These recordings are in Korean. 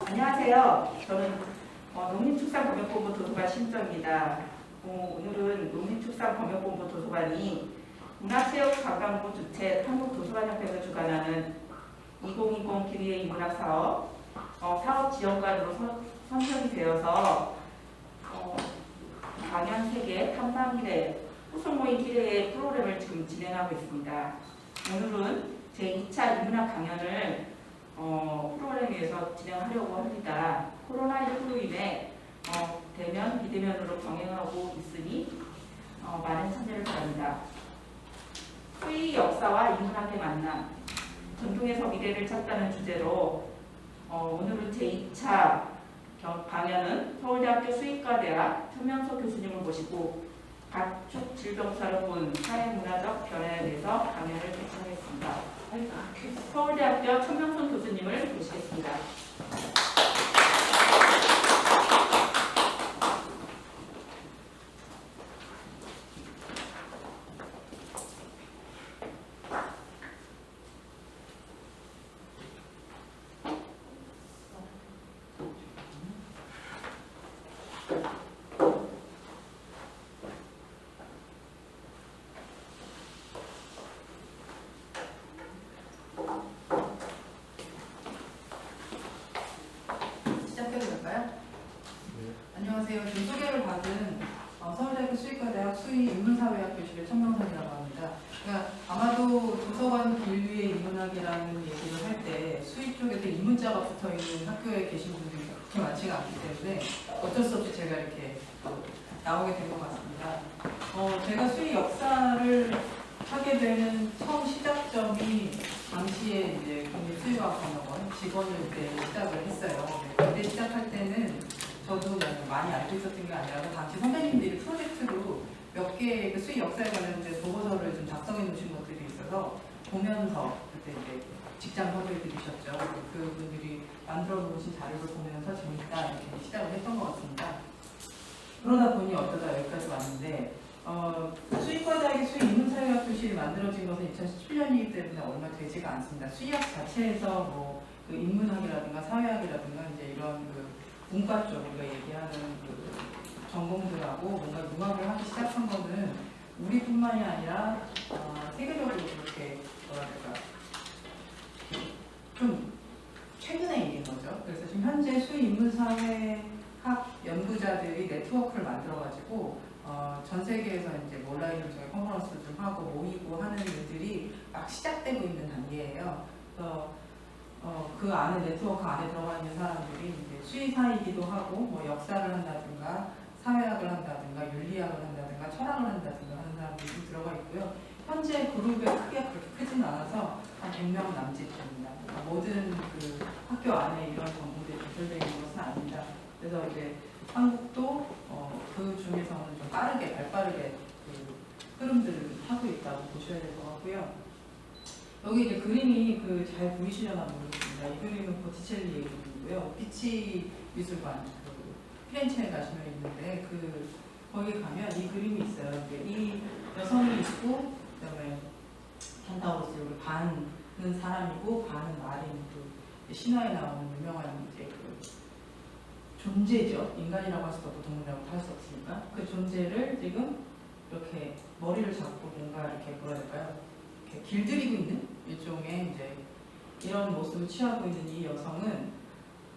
안녕하세요. 저는 농림축산검역본부 도서관 심정입니다. 오늘은 농림축산검역본부 도서관이 문화체육관광부 주최 한국도서관협회가 주관하는 2020 기리의 인문학 사업 사업 지원관으로 선정이 되어서 강연 3개 탐방일회 후속모임 기대의 프로그램을 지금 진행하고 있습니다. 오늘은 제2차 인문학 강연을 프로그램에서 진행하려고 합니다. 코로나19로 인해 대면, 비대면으로 병행하고 있으니 많은 참여를 바랍니다. 수의 역사와 인문학의 만남, 전통에서 미래를 찾다는 주제로 오늘은 제2차 강연은 서울대학교 수의과대학 최명석 교수님을 모시고 가축 질병사로본 사회문화적 변화에 대해서 강연을 개최하겠습니다. 서울대학교 최명석 교수님을 모시겠습니다. 안녕하세요. 전 소개를 받은 서울대학교 수의과대학 수의인문사회학 교실의 천명선이라고 합니다. 그러니까 아마도 도서관 길 위의 인문학이라는 얘기를 할 때 수의 쪽에서 인문자가 붙어있는 학교에 계신 분들이 그렇게 많지가 않기 때문에 어쩔 수 없이 제가 이렇게 나오게 된 것 같습니다. 제가 수의 역사를 하게 되는 처음 시작점이 당시에 이제 국립수의과학관학원 직원을 때 시작을 했어요. 그때 시작할 때는 저도 많이 알고 있었던 게 아니라 당시 선배님들이 프로젝트로 몇 개의 그 수의 역사에 관련된 보고서를 좀 작성해 놓으신 것들이 있어서 보면서 그때 이제 직장 선배해 드리셨죠. 그분들이 만들어 놓으신 자료를 보면서 재밌다 이렇게 시작을 했던 것 같습니다. 그러다 보니 어쩌다 여기까지 왔는데 수의과대학의 수의인문사회학 교실이 만들어진 것은 2017년이기 때문에 얼마 되지가 않습니다. 수의학 자체에서 그 인문학이라든가 사회학이라든가 이제 이런 문과 쪽 우리가 얘기하는 전공들하고 뭔가 융합을 하기 시작한 거는 우리뿐만이 아니라 세계적으로 그렇게 좀 최근의 일인 거죠. 그래서 지금 현재 수의인문사회학 연구자들이 네트워크를 만들어가지고 전 세계에서 이제 온라인으로 저희 컨퍼런스를 좀 하고 모이고 하는 일들이 막 시작되고 있는 단계예요. 그래서 그 안에 네트워크 안에 들어가 있는 사람들이 이제 수의사이기도 하고 뭐 역사를 한다든가 사회학을 한다든가 윤리학을 한다든가 철학을 한다든가 하는 사람들이 들어가 있고요. 현재 그룹의 크기가 그렇게 크진 않아서 한 100명 남짓 됩니다. 모든 그 학교 안에 이런 전공들이 배설되어 있는 것은 아닙니다. 그래서 이제 한국도 그 중에서는 좀 발빠르게 그 흐름들을 하고 있다고 보셔야 될 것 같고요. 여기 이제 그림이 잘 보이시려나 모르겠습니다. 이 그림은 보티첼리의 그림이고요. 비치 미술관 피렌체에 가시면 있는데 거기 가면 이 그림이 있어요. 이 여성이 있고 그다음에 켄타우로스 여기 반은 사람이고 반은 말인 신화에 나오는 유명한 이제 존재죠. 인간이라고 할 수도 없고 동물이라고 할 수 없으니까 그 존재를 지금 이렇게 머리를 잡고 뭔가 이렇게 뭐라 할까요? 이렇게 길들이고 있는 일종의 이제 이런 모습을 취하고 있는 이 여성은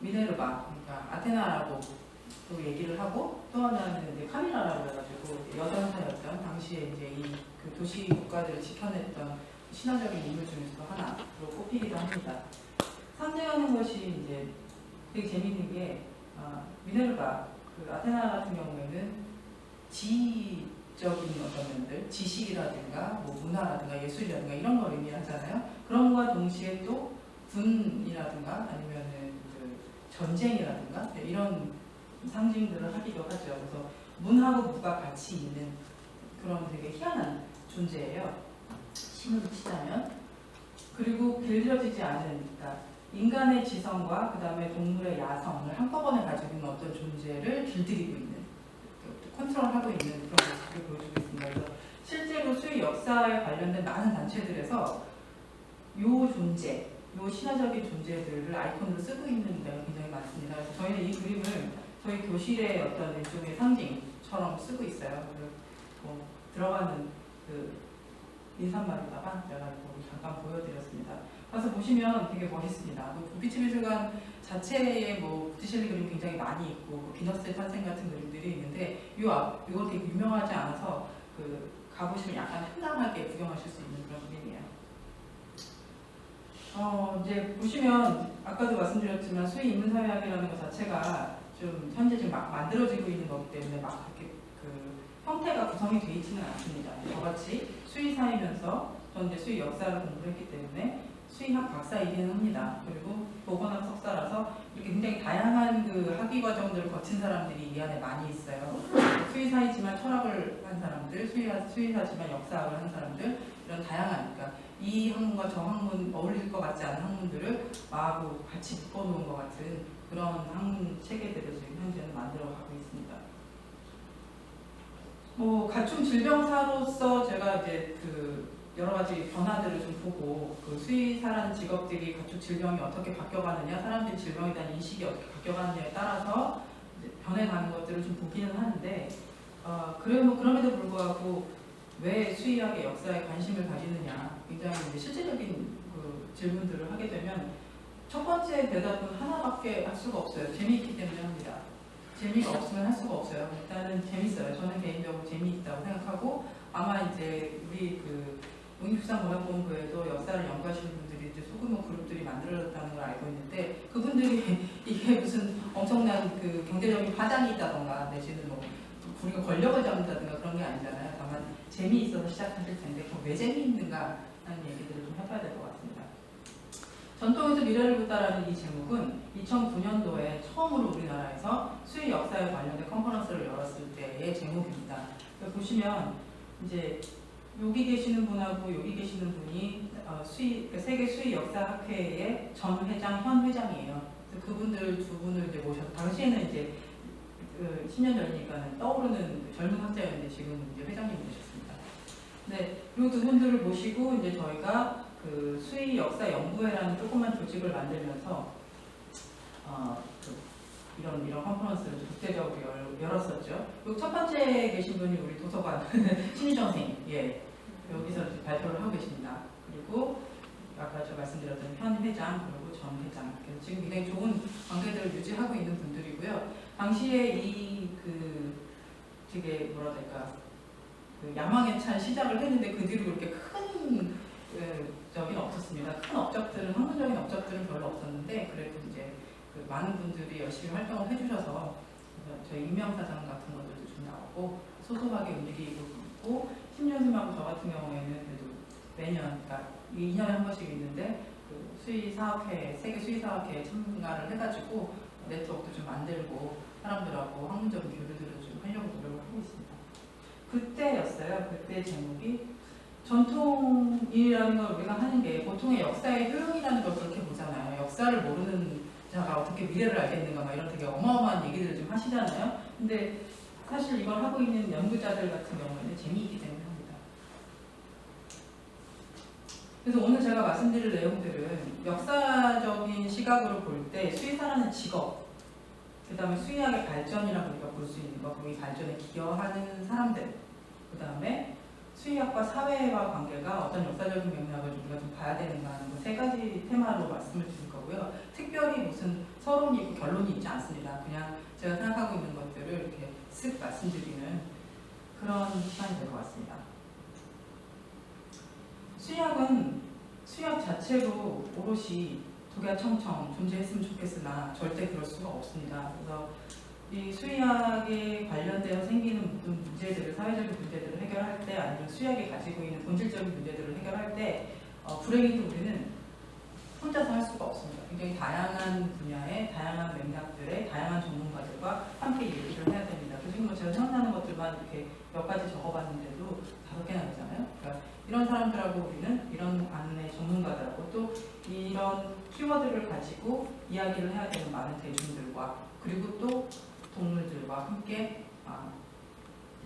미네르바, 그러니까 아테나라고 또 얘기를 하고 또 하나는 이제 카밀라라고 해가지고 여전사였던 당시에 이제 그 도시 국가들을 지켜냈던 신화적인 인물 중에서도 하나로 꼽히기도 합니다. 상징하는 것이 이제 되게 재밌는 게 미네르바, 아테나 같은 경우에는 지적인 어떤 면들, 지식이라든가 뭐 문화라든가 예술이라든가 이런 걸 의미하잖아요. 그런과 동시에 또 군이라든가 아니면은 전쟁이라든가 이런 상징들을 하기도 하죠. 그래서 문하고 무가 같이 있는 그런 되게 희한한 존재예요. 심으로 치자면. 그리고 길들여지지 않은, 그러니까 인간의 지성과 그 다음에 동물의 야성을 한꺼번에 가지고 있는 어떤 존재를 길들이고 있는, 컨트롤하고 있는 그런 모습을 보여주고 있습니다. 그래서 실제로 수의 역사에 관련된 많은 단체들에서 요 존재, 요 신화적인 존재들을 아이콘으로 쓰고 있는 데가 굉장히 많습니다. 저희 교실의 어떤 일종의 상징처럼 쓰고 있어요. 뭐 들어가는 그 인사말에다가 제가 잠깐 보여드렸습니다. 가서 보시면 되게 멋있습니다. 오피치 미술관 자체에 뭐 부티실리 그림 굉장히 많이 있고 비너스의 탄생 같은 그림들이 있는데 이거 되게 유명하지 않아서 가보시면 약간 황당하게 구경하실 수 있는 그런 그림이에요. 이제 보시면 아까도 말씀드렸지만 수의 인문사회학이라는 것 자체가 좀 현재 지금 막 만들어지고 있는 거기 때문에 막 그렇게 형태가 구성이 되어 있지는 않습니다. 저같이 수의사이면서 저는 이제 수의 역사를 공부했기 때문에 수의학 박사이기는 합니다. 그리고 보건학 석사라서 이렇게 굉장히 다양한 학위 과정들을 거친 사람들이 이 안에 많이 있어요. 수의사이지만 철학을 한 사람들, 수의사지만 역사학을 한 사람들, 이런 다양한, 그러니까 이 학문과 저 학문 어울릴 것 같지 않은 학문들을 마구 같이 묶어놓은 것 같은 그런 학문 체계들을 지금 현재는 만들어가고 있습니다. 뭐 가춤 질병사로서 제가 이제 여러 가지 변화들을 좀 보고 수의사라는 직업들이 가축 질병이 어떻게 바뀌어가느냐, 사람들이 질병에 대한 인식이 어떻게 바뀌어가느냐에 따라서 변해가는 것들을 좀 보기는 하는데, 그럼에도 불구하고 왜 수의학의 역사에 관심을 가지느냐, 굉장히 이제 실질적인 질문들을 하게 되면 첫 번째 대답은 하나밖에 할 수가 없어요. 재미있기 때문에 합니다. 재미가 없으면 할 수가 없어요. 일단은 재밌어요. 저는 개인적으로 재미있다고 생각하고, 아마 이제 우리 농림축산문화본부에도 역사를 연구하시는 분들이 이제 소규모 그룹들이 만들어졌다는 걸 알고 있는데, 그분들이 이게 무슨 엄청난 경제적인 파장이 있다던가 내지는 뭐 우리가 권력을 잡는다든가 그런 게 아니잖아요. 다만 재미있어서 시작하실 텐데 왜 재미있는가 하는 얘기들을 좀 해봐야 될 것 같습니다. 전통에서 미래를 보다라는 이 제목은 2009년도에 처음으로 우리나라에서 수의 역사에 관련된 컨퍼런스를 열었을 때의 제목입니다. 보시면 이제 여기 계시는 분하고 여기 계시는 분이 세계 수의 역사학회의 전 회장, 현 회장이에요. 그래서 그분들 두 분을 이제 모셔서 당시에는 이제 10년 전이니까는 떠오르는 젊은 학자였는데 지금 이제 회장님 되셨습니다. 네, 이 두 분들을 모시고 이제 저희가 수의 역사 연구회라는 조그만 조직을 만들면서 이런 컨퍼런스를 국제적으로 열었었죠. 그리고 첫 번째 계신 분이 우리 도서관 신희정 선생님, 예, 여기서 발표를 하고 계십니다. 그리고 아까 저 말씀드렸던 현 회장 그리고 전 회장, 지금 굉장히 좋은 관계들을 유지하고 있는 분들이고요. 당시에 되게 뭐라 될까 야망에 찬 시작을 했는데 그 뒤로 그렇게 큰 적이 없었습니다. 큰 업적들은 학문적인 업적들은 별로 없었는데 그래도 이제 많은 분들이 열심히 활동을 해주셔서 저희 임명사전 같은 것들도 좀 나오고 소소하게 움직이고 있고, 신준쌤하고 저 같은 경우에는 그래도 매년, 그러니까 2년에 한 번씩 있는데 수의사학회, 세계 수의사학회에 참가를 해가지고 네트워크도 좀 만들고 사람들하고 학문적인 교류들을 좀 하려고 노력을 하고 있습니다. 그때였어요. 그때 제목이 전통이라는 걸 우리가 하는 게 보통의 역사의 효용이라는 걸 그렇게 보잖아요. 역사를 모르는 자가 어떻게 미래를 알겠는가 막 이런 되게 어마어마한 얘기들을 좀 하시잖아요. 근데 사실 이걸 하고 있는 연구자들 같은 경우에는 재미있기 때문에 합니다. 그래서 오늘 제가 말씀드릴 내용들은 역사적인 시각으로 볼 때 수의사라는 직업, 그 다음에 수의학의 발전이라고 우리가 볼 수 있는 것, 그리고 이 발전에 기여하는 사람들, 그 다음에 수의학과 사회와 관계가 어떤 역사적인 맥락을 우리가 좀 봐야 되는가 하는 세 가지 테마로 말씀을 드릴 거고요. 특별히 무슨 서론이 있고 결론이 있지 않습니다. 그냥 제가 생각하고 있는 것들을 이렇게 쓱 말씀드리는 그런 시간이 될 것 같습니다. 수의학은 수의학 자체로 오롯이 독야청청 존재했으면 좋겠으나 절대 그럴 수가 없습니다. 그래서 이 수의학에 관련되어 생기는 모든 문제들을, 사회적인 문제들을 해결할 때, 아니면 수의학이 가지고 있는 본질적인 문제들을 해결할 때 불행히도 우리는 혼자서 할 수가 없습니다. 굉장히 다양한 분야의 다양한 맥락들의 다양한 전문가들과 함께 얘기를 해야 됩니다. 지금 뭐 제가 생각나는 것들만 이렇게 몇 가지 적어봤는데도 5개나 되잖아요. 그러니까 이런 사람들하고 우리는 이런 안의 전문가들하고 또 이런 키워드를 가지고 이야기를 해야 되는 많은 대중들과 그리고 또 동물들과 함께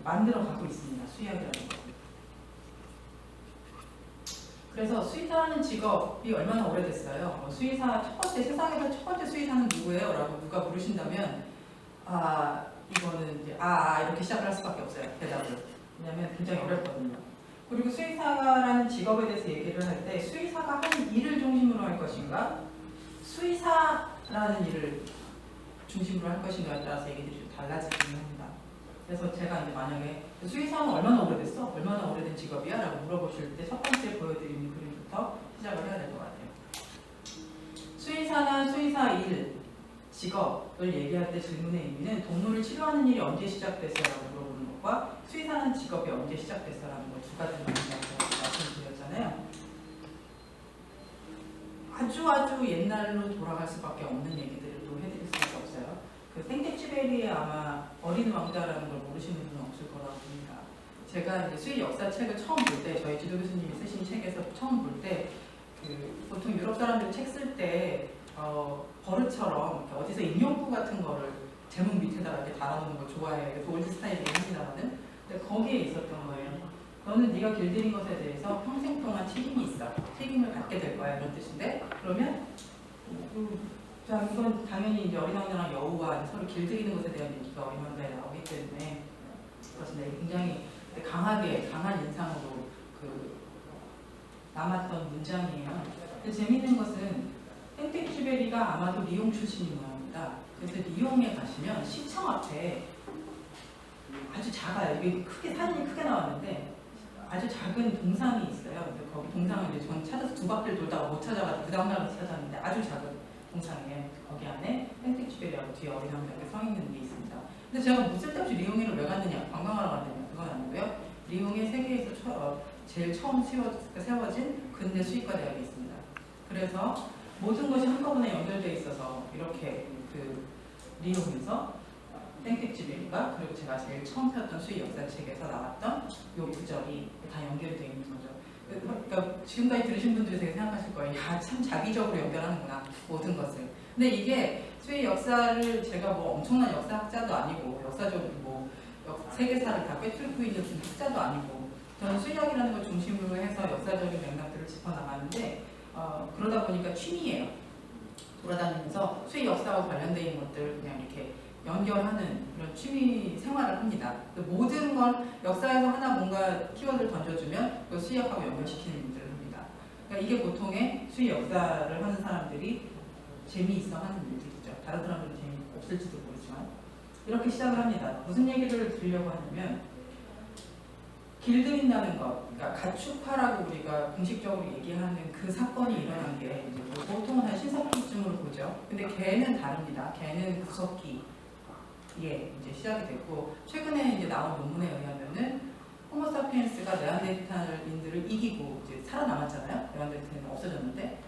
만들어가고 있습니다. 수의학이라는 것. 그래서 수의사라는 직업이 얼마나 오래됐어요? 수의사 첫 번째, 세상에서 첫 번째 수의사는 누구예요? 라고 누가 물으신다면 이거는 이제 이렇게 시작을 할 수밖에 없어요. 대답을. 왜냐하면 굉장히 어렵거든요. 그리고 수의사라는 직업에 대해서 얘기를 할 때 수의사가 하는 일을 중심으로 할 것인가, 수의사라는 일을 중심으로 할 것인가에 따라서 얘기들이 좀 달라지긴 합니다. 그래서 제가 이제 만약에 수의사는 얼마나 오래됐어? 얼마나 오래된 직업이야? 라고 물어보실 때 첫 번째 보여드리는 그림부터 시작을 해야 될 것 같아요. 수의사나 수의사 일, 직업을 얘기할 때 질문의 의미는 동물을 치료하는 일이 언제 시작됐어요? 라고 물어보는 것과 수의사라는 직업이 언제 시작됐어요? 라는 걸 두 가지로 나눈다고 말씀드렸잖아요. 아주 옛날로 돌아갈 수밖에 없는 얘기들을 또 해드릴 수밖에 없어요. 그 생텍쥐베리의 아마 어린 왕자라는 걸 모르시는 분은 없을 거라고 봅니다. 제가 이제 수의 역사 책을 처음 볼 때, 저희 지도 교수님이 쓰신 책에서 처음 볼 때, 보통 유럽 사람들 책 쓸 때 버릇처럼 이렇게 어디서 인용구 같은 거를 제목 밑에다가 이렇게 달아놓는 걸 좋아해요. 올드 스타일이긴 합니다만은. 근데 거기에 있었던 거예요. 너는 네가 길들인 것에 대해서 평생 동안 책임이 있어. 책임을 갖게 될 거야. 이런 뜻인데, 그러면 자, 이건 당연히 이제 어린 왕자랑 여우가 서로 길들이는 것에 대한 얘기가 어린 왕자에 나오기 때문에 그렇습니다. 굉장히 강한 인상으로 남았던 문장이에요. 근데 재밌는 것은 생텍쥐베리가 아마도 리옹 출신인 모양입니다. 그래서 리옹에 가시면 시청 앞에 아주 작아요. 이게 사진이 크게 나왔는데 아주 작은 동상이 있어요. 근데 거기 동상을 이제 전 찾아서 두 바퀴를 돌다가 못 찾아가지고 그 다음날 찾았는데 아주 작은 동상에 거기 안에 생텍쥐베리하고 뒤에 어린 왕자가 서 있는 게 있습니다. 근데 제가 뭐 쓸데없이 리옹에를 왜 갔느냐, 관광하러 갔느냐, 그건 아니고요. 리옹에 세계에서 제일 처음 세워진 근대 수의과 대학이 있습니다. 그래서 모든 것이 한꺼번에 연결되어 있어서 이렇게 리옹에서 생텍쥐베리가 그리고 제가 제일 처음 폈던 수의 역사책에서 나왔던 요 구절이 다 연결되어 있는 거죠. 그러니까 지금까지 들으신 분들이 되게 생각하실 거예요. 야, 참 자기적으로 연결하는구나, 모든 것을. 근데 이게 수의 역사를 제가 뭐 엄청난 역사학자도 아니고 역사적으로 세계사를 다 꿰뚫고 있는 학자도 아니고 저는 수의학이라는 걸 중심으로 해서 역사적인 맥락들을 짚어나가는데 그러다 보니까 취미예요. 돌아다니면서 수의 역사와 관련된 있는 것들을 그냥 이렇게 연결하는 그런 취미 생활을 합니다. 모든 걸 역사에서 하나 뭔가 키워드를 던져주면 그 수의학하고 연결시키는 일들을 합니다. 그러니까 이게 보통의 수의 역사를 하는 사람들이 재미있어 하는 일들이죠. 다른 사람들은 재미없을지도 모르지만 이렇게 시작을 합니다. 무슨 얘기를 드리려고 하냐면 길들인다는 것, 그러니까 가축화라고 우리가 공식적으로 얘기하는 그 사건이 일어난 게 이제 보통은 한 신석기쯤으로 보죠. 근데 개는 다릅니다. 개는 구석기 이제 시작이 됐고 최근에 이제 나온 논문에 의하면은 호모사피엔스가 네안데르탈인들을 이기고 이제 살아남았잖아요. 네안데르탈은 없어졌는데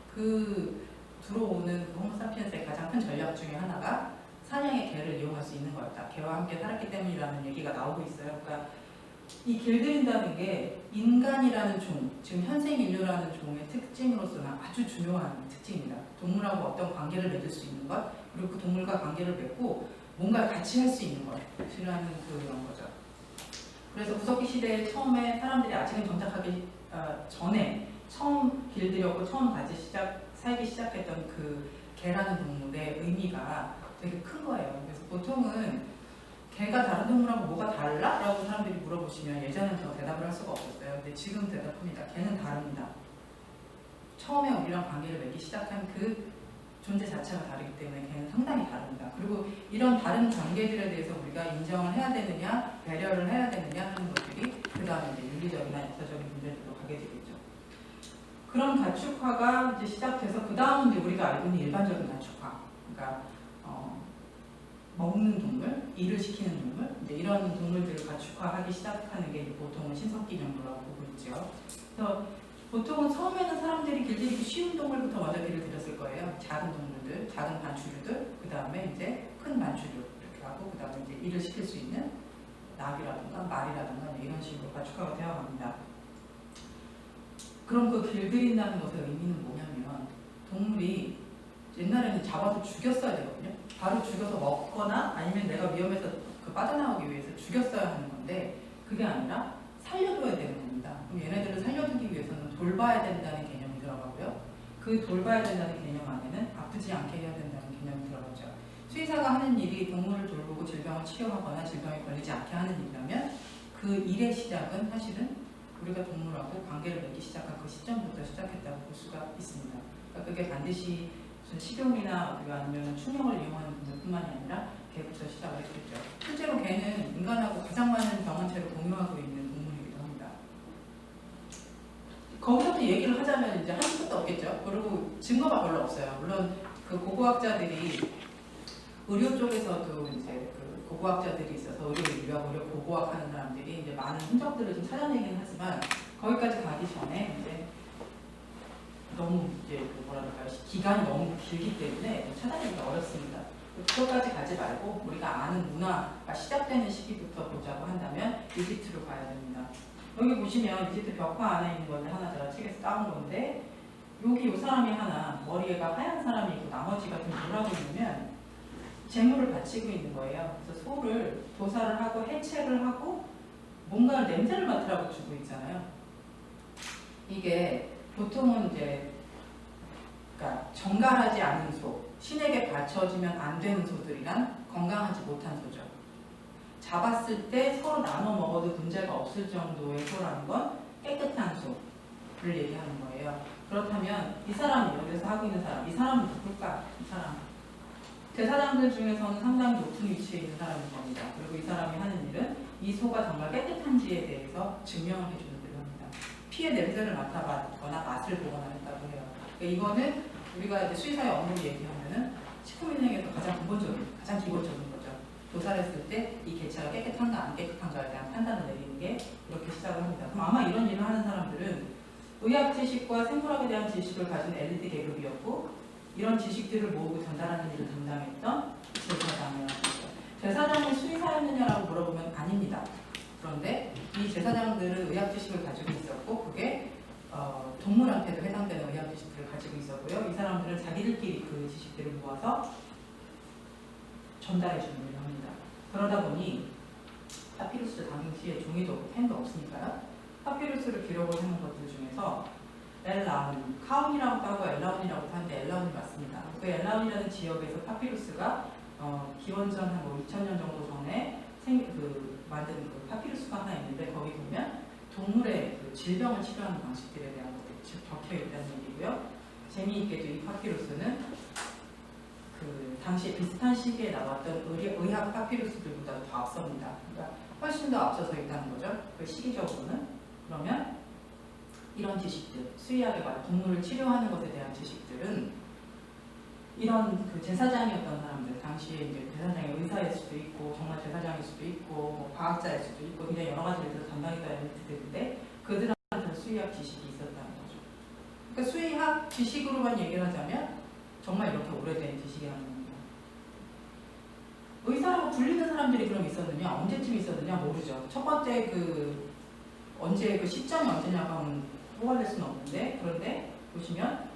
들어오는 호모사피엔스의 가장 큰 전략 중에 하나가 사냥의 개를 이용할 수 있는 거였다. 개와 함께 살았기 때문이라는 얘기가 나오고 있어요. 그러니까 이 길들인다는 게 인간이라는 종, 지금 현생 인류라는 종의 특징으로서는 아주 중요한 특징입니다. 동물하고 어떤 관계를 맺을 수 있는 것, 그리고 그 동물과 관계를 맺고 뭔가 같이 할 수 있는 것이라는 그런 거죠. 그래서 구석기 시대에 처음에 사람들이 아직은 정착하기 전에 처음 길들였고 처음 살기 시작했던 그 개라는 동물의 의미가 되게 큰 거예요. 그래서 보통은 개가 다른 동물하고 뭐가 달라? 라고 사람들이 물어보시면 예전에는 저 대답을 할 수가 없었어요. 근데 지금 대답합니다. 개는 다릅니다. 처음에 우리랑 관계를 맺기 시작한 그 존재 자체가 다르기 때문에 걔는 상당히 다릅니다. 그리고 이런 다른 관계들에 대해서 우리가 인정을 해야 되느냐, 배려를 해야 되느냐 하는 것들이 그 다음에 이제 윤리적이나 역사적인 문제들로 가게 되겠죠. 그런 가축화가 이제 시작돼서 그 다음은 이제 우리가 알고 있는 일반적인 가축화, 그러니까 먹는 동물, 일을 시키는 동물, 이제 이런 동물들을 가축화하기 시작하는 게 보통은 신석기 정도라고 보고 있죠. 그래서 보통은 처음에는 사람들이 길들이기 쉬운 동물부터 먼저 길을 들였을 거예요. 작은 동물들, 작은 반추류들, 그 다음에 이제 큰 반추류 이렇게 하고, 그 다음에 이제 일을 시킬 수 있는 나귀라든가 말이라든가 이런 식으로 가축화가 되어갑니다. 그럼 그 길들인다는 것의 의미는 뭐냐면 동물이 옛날에는 잡아서 죽였어야 되거든요. 바로 죽여서 먹거나 아니면 내가 위험해서 빠져나오기 위해서 죽였어야 하는 건데 그게 아니라 살려줘야 되는 겁니다. 그럼 얘네들을 살려두기 위해서는 돌봐야 된다는 개념이 들어가고요. 그 돌봐야 된다는 개념 안에는 아프지 않게 해야 된다는 개념이 들어가죠. 수의사가 하는 일이 동물을 돌보고 질병을 치료하거나 질병에 걸리지 않게 하는 일이라면 그 일의 시작은 사실은 우리가 동물하고 관계를 맺기 시작한 그 시점부터 시작했다고 볼 수가 있습니다. 그러니까 그게 반드시 무슨 식용이나 아니면 충격을 이용하는 분들뿐만이 아니라 개부터 시작을 했겠죠. 실제로 개는 인간하고 가장 많은 병원체를 공유하고 있는 동물이기도 합니다. 거기서부터 얘기를 하자면 이제 한도 없겠죠. 그리고 증거가 별로 없어요. 물론 그 고고학자들이 의료 쪽에서도 이제 그 고고학자들이 있어서 의료 인류학, 의료 고고학 하는 사람들이 이제 많은 흔적들을 좀 찾아내긴 하지만 거기까지 가기 전에 이제 너무 이제 그 뭐랄까요, 기간이 너무 길기 때문에 찾아내기가 어렵습니다. 그것까지 가지 말고 우리가 아는 문화가 시작되는 시기부터 보자고 한다면 이집트로 가야 됩니다. 여기 보시면 이집트 벽화 안에 있는 건데 하나 제가 책에서 따온 건데 여기 이 사람이 하나 머리가 하얀 사람이 있고 나머지가 좀 뭐라고 있냐면 재물을 바치고 있는 거예요. 그래서 소를 도살을 하고 해체를 하고 뭔가 냄새를 맡으라고 주고 있잖아요. 이게 보통은 이제 그러니까 정갈하지 않은 소, 신에게 바쳐지면 안 되는 소들이란 건강하지 못한 소죠. 잡았을 때 서로 나눠 먹어도 문제가 없을 정도의 소라는 건 깨끗한 소를 얘기하는 거예요. 그렇다면 이 사람이 여기서 하고 있는 사람, 이 사람은 누굴까? 이 사람. 제사장들 중에서는 상당히 높은 위치에 있는 사람일 겁니다. 그리고 이 사람이 하는 일은 이 소가 정말 깨끗한지에 대해서 증명을 해주는 일을 합니다. 피의 냄새를 맡아봤거나 맛을 보거나 했다고 해요. 그러니까 이거는 우리가 이제 수의사의 업무를 얘기하면은 식품인행에서 가장 근본적인, 가장 기본적인 거죠. 도살했을 때 이 개체가 깨끗한가 안 깨끗한가에 대한 판단을 내리는 게 이렇게 시작을 합니다. 그럼 아마 이런 일을 하는 사람들은 의학 지식과 생물학에 대한 지식을 가진 엘리트 계급이었고 이런 지식들을 모으고 전달하는 일을 담당했던 제사장이라고 합니다. 제사장이 수의사였느냐라고 물어보면 아닙니다. 그런데 이 제사장들은 의학 지식을 가지고 있었고 그게 동물한테도 해당되는 의학 지식들을 가지고 있었고요. 이 사람들은 자기들끼리 그 지식들을 모아서 전달해 주는 일을 합니다. 그러다 보니 파피루스 당시에 종이도 없고 펜도 없으니까요. 파피루스를 기록을 하는 것들 중에서 엘라운, 카운이라고도 하고 엘라운이라고도 하는데 엘라운이 맞습니다. 그 엘라운이라는 지역에서 파피루스가 기원전 한 2000년 정도 전에 만든 그 파피루스가 하나 있는데 거기 보면 동물의 그 질병을 치료하는 방식들에 대한 것들이 적혀 있다는 얘기고요. 재미있게도 이 파피루스는 그 당시에 비슷한 시기에 나왔던 의학 파피루스들보다도 더 앞섭니다. 그러니까 훨씬 더 앞서서 있다는 거죠. 그 시기적으로는. 그러면 이런 지식들, 수의학에 관한 동물을 치료하는 것에 대한 지식들은 이런 그 제사장이었던 사람들, 당시에 이제 제사장이 의사일 수도 있고 정말 제사장일 수도 있고 뭐 과학자일 수도 있고 그냥 여러 가지 일들을 담당했던 엘리트들인데 그들한테는 수의학 지식이 있었다는 거죠. 그러니까 수의학 지식으로만 얘기를 하자면 정말 이렇게 오래된 지식이라는 겁니다. 의사라고 불리는 사람들이 그럼 있었느냐? 언제쯤 있었느냐? 모르죠. 첫 번째 언제 그 시점이 언제냐가 뽑아낼 수는 없는데 그런데 보시면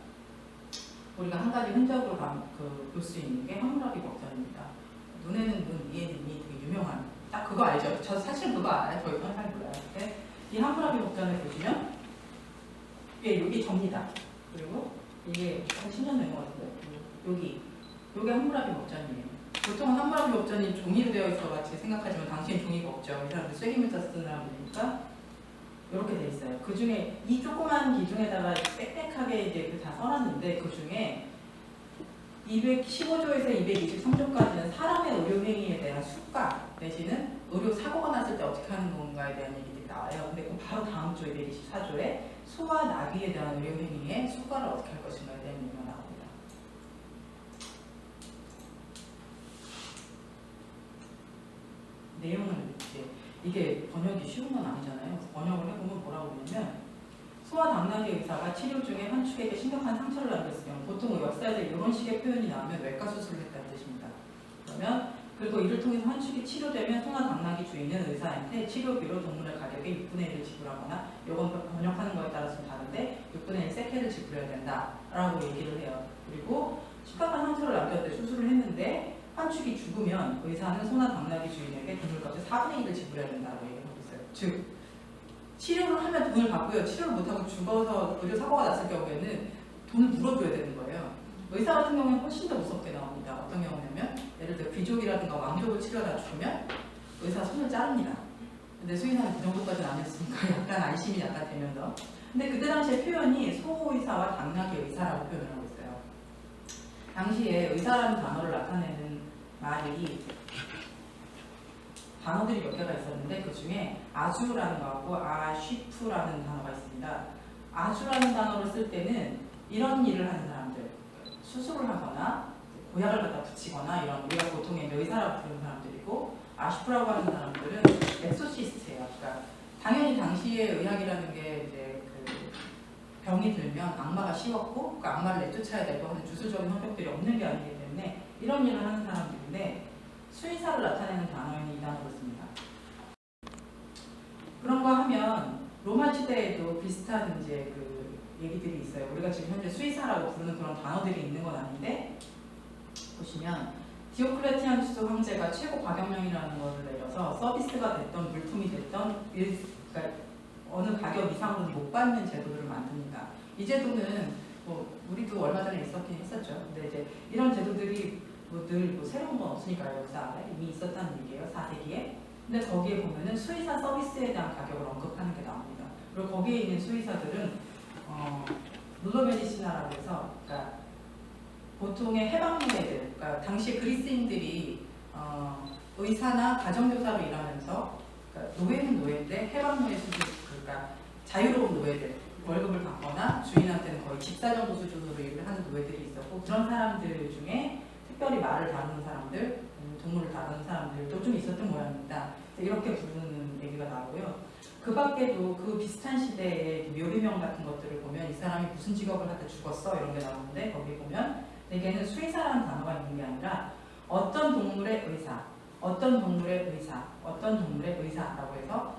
우리가 한 가지 흔적으로 볼 수 있는 게 함무라비 법전입니다. 눈에는 눈, 이에는 이 되게 유명한 딱 그거 알죠? 저 사실 그거 알아요. 저 이건 잘 몰라요. 근데 이 함무라비 법전을 보시면 여기 접니다. 그리고 이게 한 10년 된 것 같은데 여기 함무라비 법전이에요. 보통은 함무라비 법전이 종이로 되어 있어 같이 생각하지만 당시엔 종이가 없죠. 이 사람들 쐐기문자 쓰는 사람들이니까 이렇게 돼 있어요. 그 중에 이 조그만 기둥에다가 빽빽하게 이제 다 써놨는데 그 중에 215조에서 223조까지는 사람의 의료 행위에 대한 수가 내지는 의료 사고가 났을 때 어떻게 하는 건가에 대한 얘기들이 나와요. 근데 그 바로 다음 조 224조에 소와 나귀에 대한 의료 행위에 수가를 어떻게 할 것인가에 대한 얘기가 나옵니다. 내용을 이게 번역이 쉬운 건 아니잖아요. 그래서 번역을 해보면 뭐라고 그러냐면 소아 당나귀 의사가 치료 중에 한 축에게 심각한 상처를 남겼을 경우 보통 역사에서 이런 식의 표현이 나오면 외과 수술을 했다는 뜻입니다. 그러면 그리고 이를 통해서 한 축이 치료되면 소아 당나귀 주인은 의사한테 치료비로 동물의 가격의 6분의 1을 지불하거나 이건 번역하는 거에 따라서 좀 다른데 6분의 1 세케를 지불해야 된다라고 얘기를 해요. 그리고 심각한 상처를 남겼을 때 수술을 했는데 한 축이 죽으면 의사는 소나 당나귀 주인에게 돈을값의 4분의 1을 지불해야 된다고 얘기하고 있어요. 즉 치료를 하면 돈을 받고요. 치료를 못하고 죽어서 의료 사고가 났을 경우에는 돈을 물어줘야 되는 거예요. 의사 같은 경우는 훨씬 더 무섭게 나옵니다. 어떤 경우냐면 예를 들어 귀족이라든가 왕족을 치료하다 죽으면 의사 손을 자릅니다. 근데 수의사는 그 정도까지는 아니었으니까 약간 안심이 약간 되면서. 근데 그때 당시에 표현이 소의사와 당나귀 의사라고 표현을 하고 있어요. 당시에 의사라는 단어를 나타내는 말이 단어들이 몇 개가 있었는데 그 중에 아주라는 거하고 아쉬프라는 단어가 있습니다. 아주라는 단어를 쓸 때는 이런 일을 하는 사람들, 수술을 하거나 고약을 갖다 붙이거나 이런 우리가 보통 의사라고 부르는 사람들이고, 아쉬프라고 하는 사람들은 엑소시스트예요. 그러니까 당연히 당시에 의학이라는 게 이제 그 병이 들면 악마가 씌웠고 그 악마를 내쫓아야 되고 하는 주술적인 성격들이 없는 게 아니기 때문에 이런 일을 하는 사람들인데, 수의사를 나타내는 단어에는 이 단어를 씁니다. 그런가 하면 로마 시대에도 비슷한 이제 그 얘기들이 있어요. 우리가 지금 현재 수의사라고 부르는 그런 단어들이 있는 건 아닌데, 보시면 디오클레티아누스 황제가 최고 과격령이라는 것을 내려서 서비스가 됐던 물품이 됐던 그러니까 어느 가격 이상으로는 못 받는 제도들을 만듭니다. 이 제도는 뭐 우리도 얼마 전에 있었긴 했었죠. 근데 이제 이런 제도들이 늘 새로운 건 없으니까요. 역사에 이미 있었다는 얘기예요. 4세기에. 근데 거기에 보면은 수의사 서비스에 대한 가격을 언급하는 게 나옵니다. 그리고 거기에 있는 수의사들은 루더메디시나라고 해서, 그러니까 보통의 해방노예들, 그러니까 당시 그리스인들이 의사나 가정교사로 일하면서, 그러니까 노예는 노예인데 해방노예 수준, 그러니까 자유로운 노예들, 월급을 받거나 주인한테는 거의 집사 정도 수준으로 일을 하는 노예들이 있었고, 그런 사람들 중에 특별히 말을 다루는 사람들, 동물을 다루는 사람들도 좀 있었던 모양입니다. 이렇게 부르는 얘기가 나오고요. 그 밖에도 그 비슷한 시대의 묘비명 같은 것들을 보면 이 사람이 무슨 직업을 하다 죽었어 이런 게 나오는데, 거기 보면 대개는 수의사라는 단어가 있는 게 아니라 어떤 동물의 의사, 어떤 동물의 의사, 어떤 동물의 의사라고 해서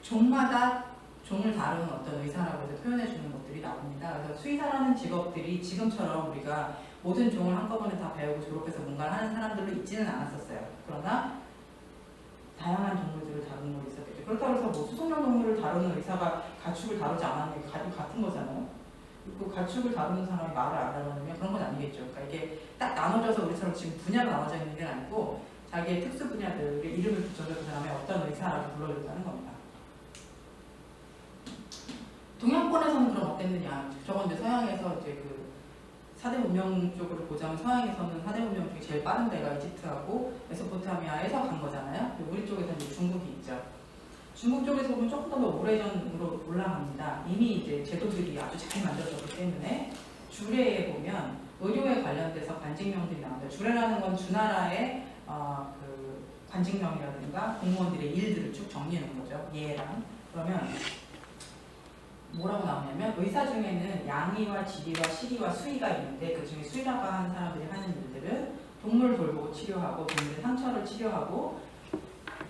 종마다 종을 다루는 어떤 의사라고 해서 표현해 주는 것들이 나옵니다. 그래서 수의사라는 직업들이 지금처럼 우리가 모든 종을 한꺼번에 다 배우고 졸업해서 뭔가를 하는 사람들로 있지는 않았었어요. 그러나 다양한 동물들을 다루는 걸 있었겠죠. 그렇다고 해서 뭐 수송용 동물을 다루는 의사가 가축을 다루지 않았는 게 같은 거잖아요. 그 가축을 다루는 사람이 말을 안 다루면 그런 건 아니겠죠. 그러니까 이게 딱 나눠져서 우리처럼 지금 분야가 나눠져 있는 게 아니고 자기의 특수 분야들의 이름을 붙여서 그 사람의 어떤 의사라고 불러준다는 겁니다. 동양권에서는 그럼 어땠느냐? 저건 이제 서양에서 이제 그 4대 문명 쪽으로 보자면 서양에서는 4대 문명 중에 제일 빠른 데가 이집트하고 메소포타미아에서 간 거잖아요. 우리 쪽에서는 이제 중국이 있죠. 중국 쪽에서 보면 조금 더 오래전으로 올라갑니다. 이미 이제 제도들이 아주 잘 만들어졌기 때문에 주례에 보면 의료에 관련돼서 관직명들이 나옵니다. 주례라는 건 주나라의 그 관직명이라든가 공무원들의 일들을 쭉 정리하는 거죠. 예랑. 그러면 뭐라고 나오냐면 의사 중에는 양의와 지리와 시리와 수의가 있는데, 그 중에 수의라고 하는 사람들이 하는 일들은 동물 돌보고 치료하고 동물의 상처를 치료하고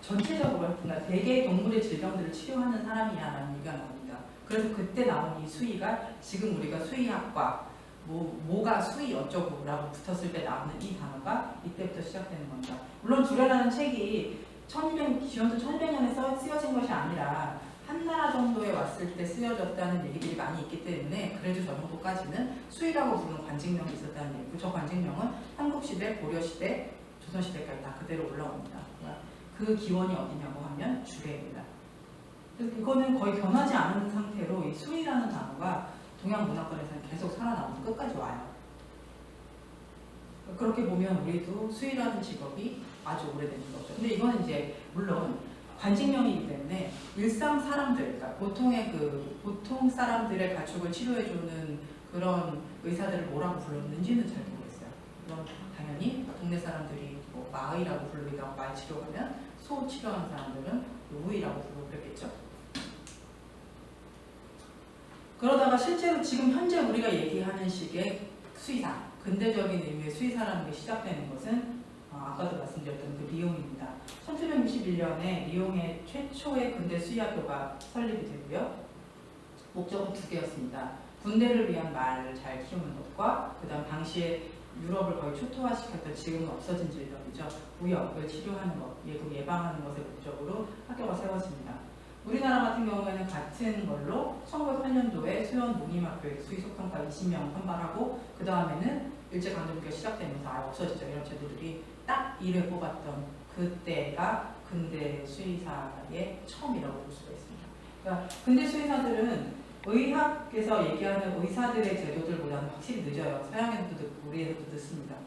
전체적으로 그러니까 대개 동물의 질병들을 치료하는 사람이야라는 얘기가 나옵니다. 그래서 그때 나온 이 수의가 지금 우리가 수의학과 뭐가 수의 어쩌고라고 붙었을 때 나오는 이 단어가 이때부터 시작되는 겁니다. 물론 주례라는 책이 기원전 1200년에 쓰여진 것이 아니라 한나라 정도에 왔을 때 쓰여졌다는 얘기들이 많이 있기 때문에 그래도 저 정도까지는 수의라고 부르는 관직명이 있었다는 얘기고, 저 관직명은 삼국시대, 고려시대, 조선시대까지 다 그대로 올라옵니다. 그 기원이 어디냐고 하면 주례입니다. 그래서 이거는 거의 변하지 않은 상태로 이 수의라는 단어가 동양 문화권에서는 계속 살아남아서 끝까지 와요. 그렇게 보면 우리도 수의라는 직업이 아주 오래된 거죠. 근데 이거는 이제 물론 관직명이기 때문에 일상 사람들, 그러니까 보통 사람들의 가축을 치료해주는 그런 의사들을 뭐라고 불렀는지는 잘 모르겠어요. 그럼 당연히 동네 사람들이 뭐 마의라고 부르기도 하고, 말 치료하면 소 치료하는 사람들은 우의라고 부르고 그랬겠죠. 그러다가 실제로 지금 현재 우리가 얘기하는 식의 수의사, 근대적인 의미의 수의사라는 게 시작되는 것은 아까도 말씀드렸던 그 리옹입니다. 1761년에 리옹의 최초의 근대 수의학교가 설립이 되고요. 목적은 두 개였습니다. 군대를 위한 말을 잘 키우는 것과 그 다음 당시에 유럽을 거의 초토화시켰던, 지금은 없어진 질병이죠. 우역을 치료하는 것, 예방하는 것을 목적으로 학교가 세워집니다. 우리나라 같은 경우에는 같은 걸로 1908년도에 수원 농림학교에 수의 속성과 20명 선발하고 그 다음에는 일제강점기가 시작되면서 아예 없어지죠. 이런 제도들이 딱 1회 뽑았던 그때가 근대 수의사의 처음이라고 볼 수가 있습니다. 그러니까 근대 수의사들은 의학에서 얘기하는 의사들의 제도들보다는 확실히 늦어요. 서양에서도 늦고 우리에서도 늦습니다.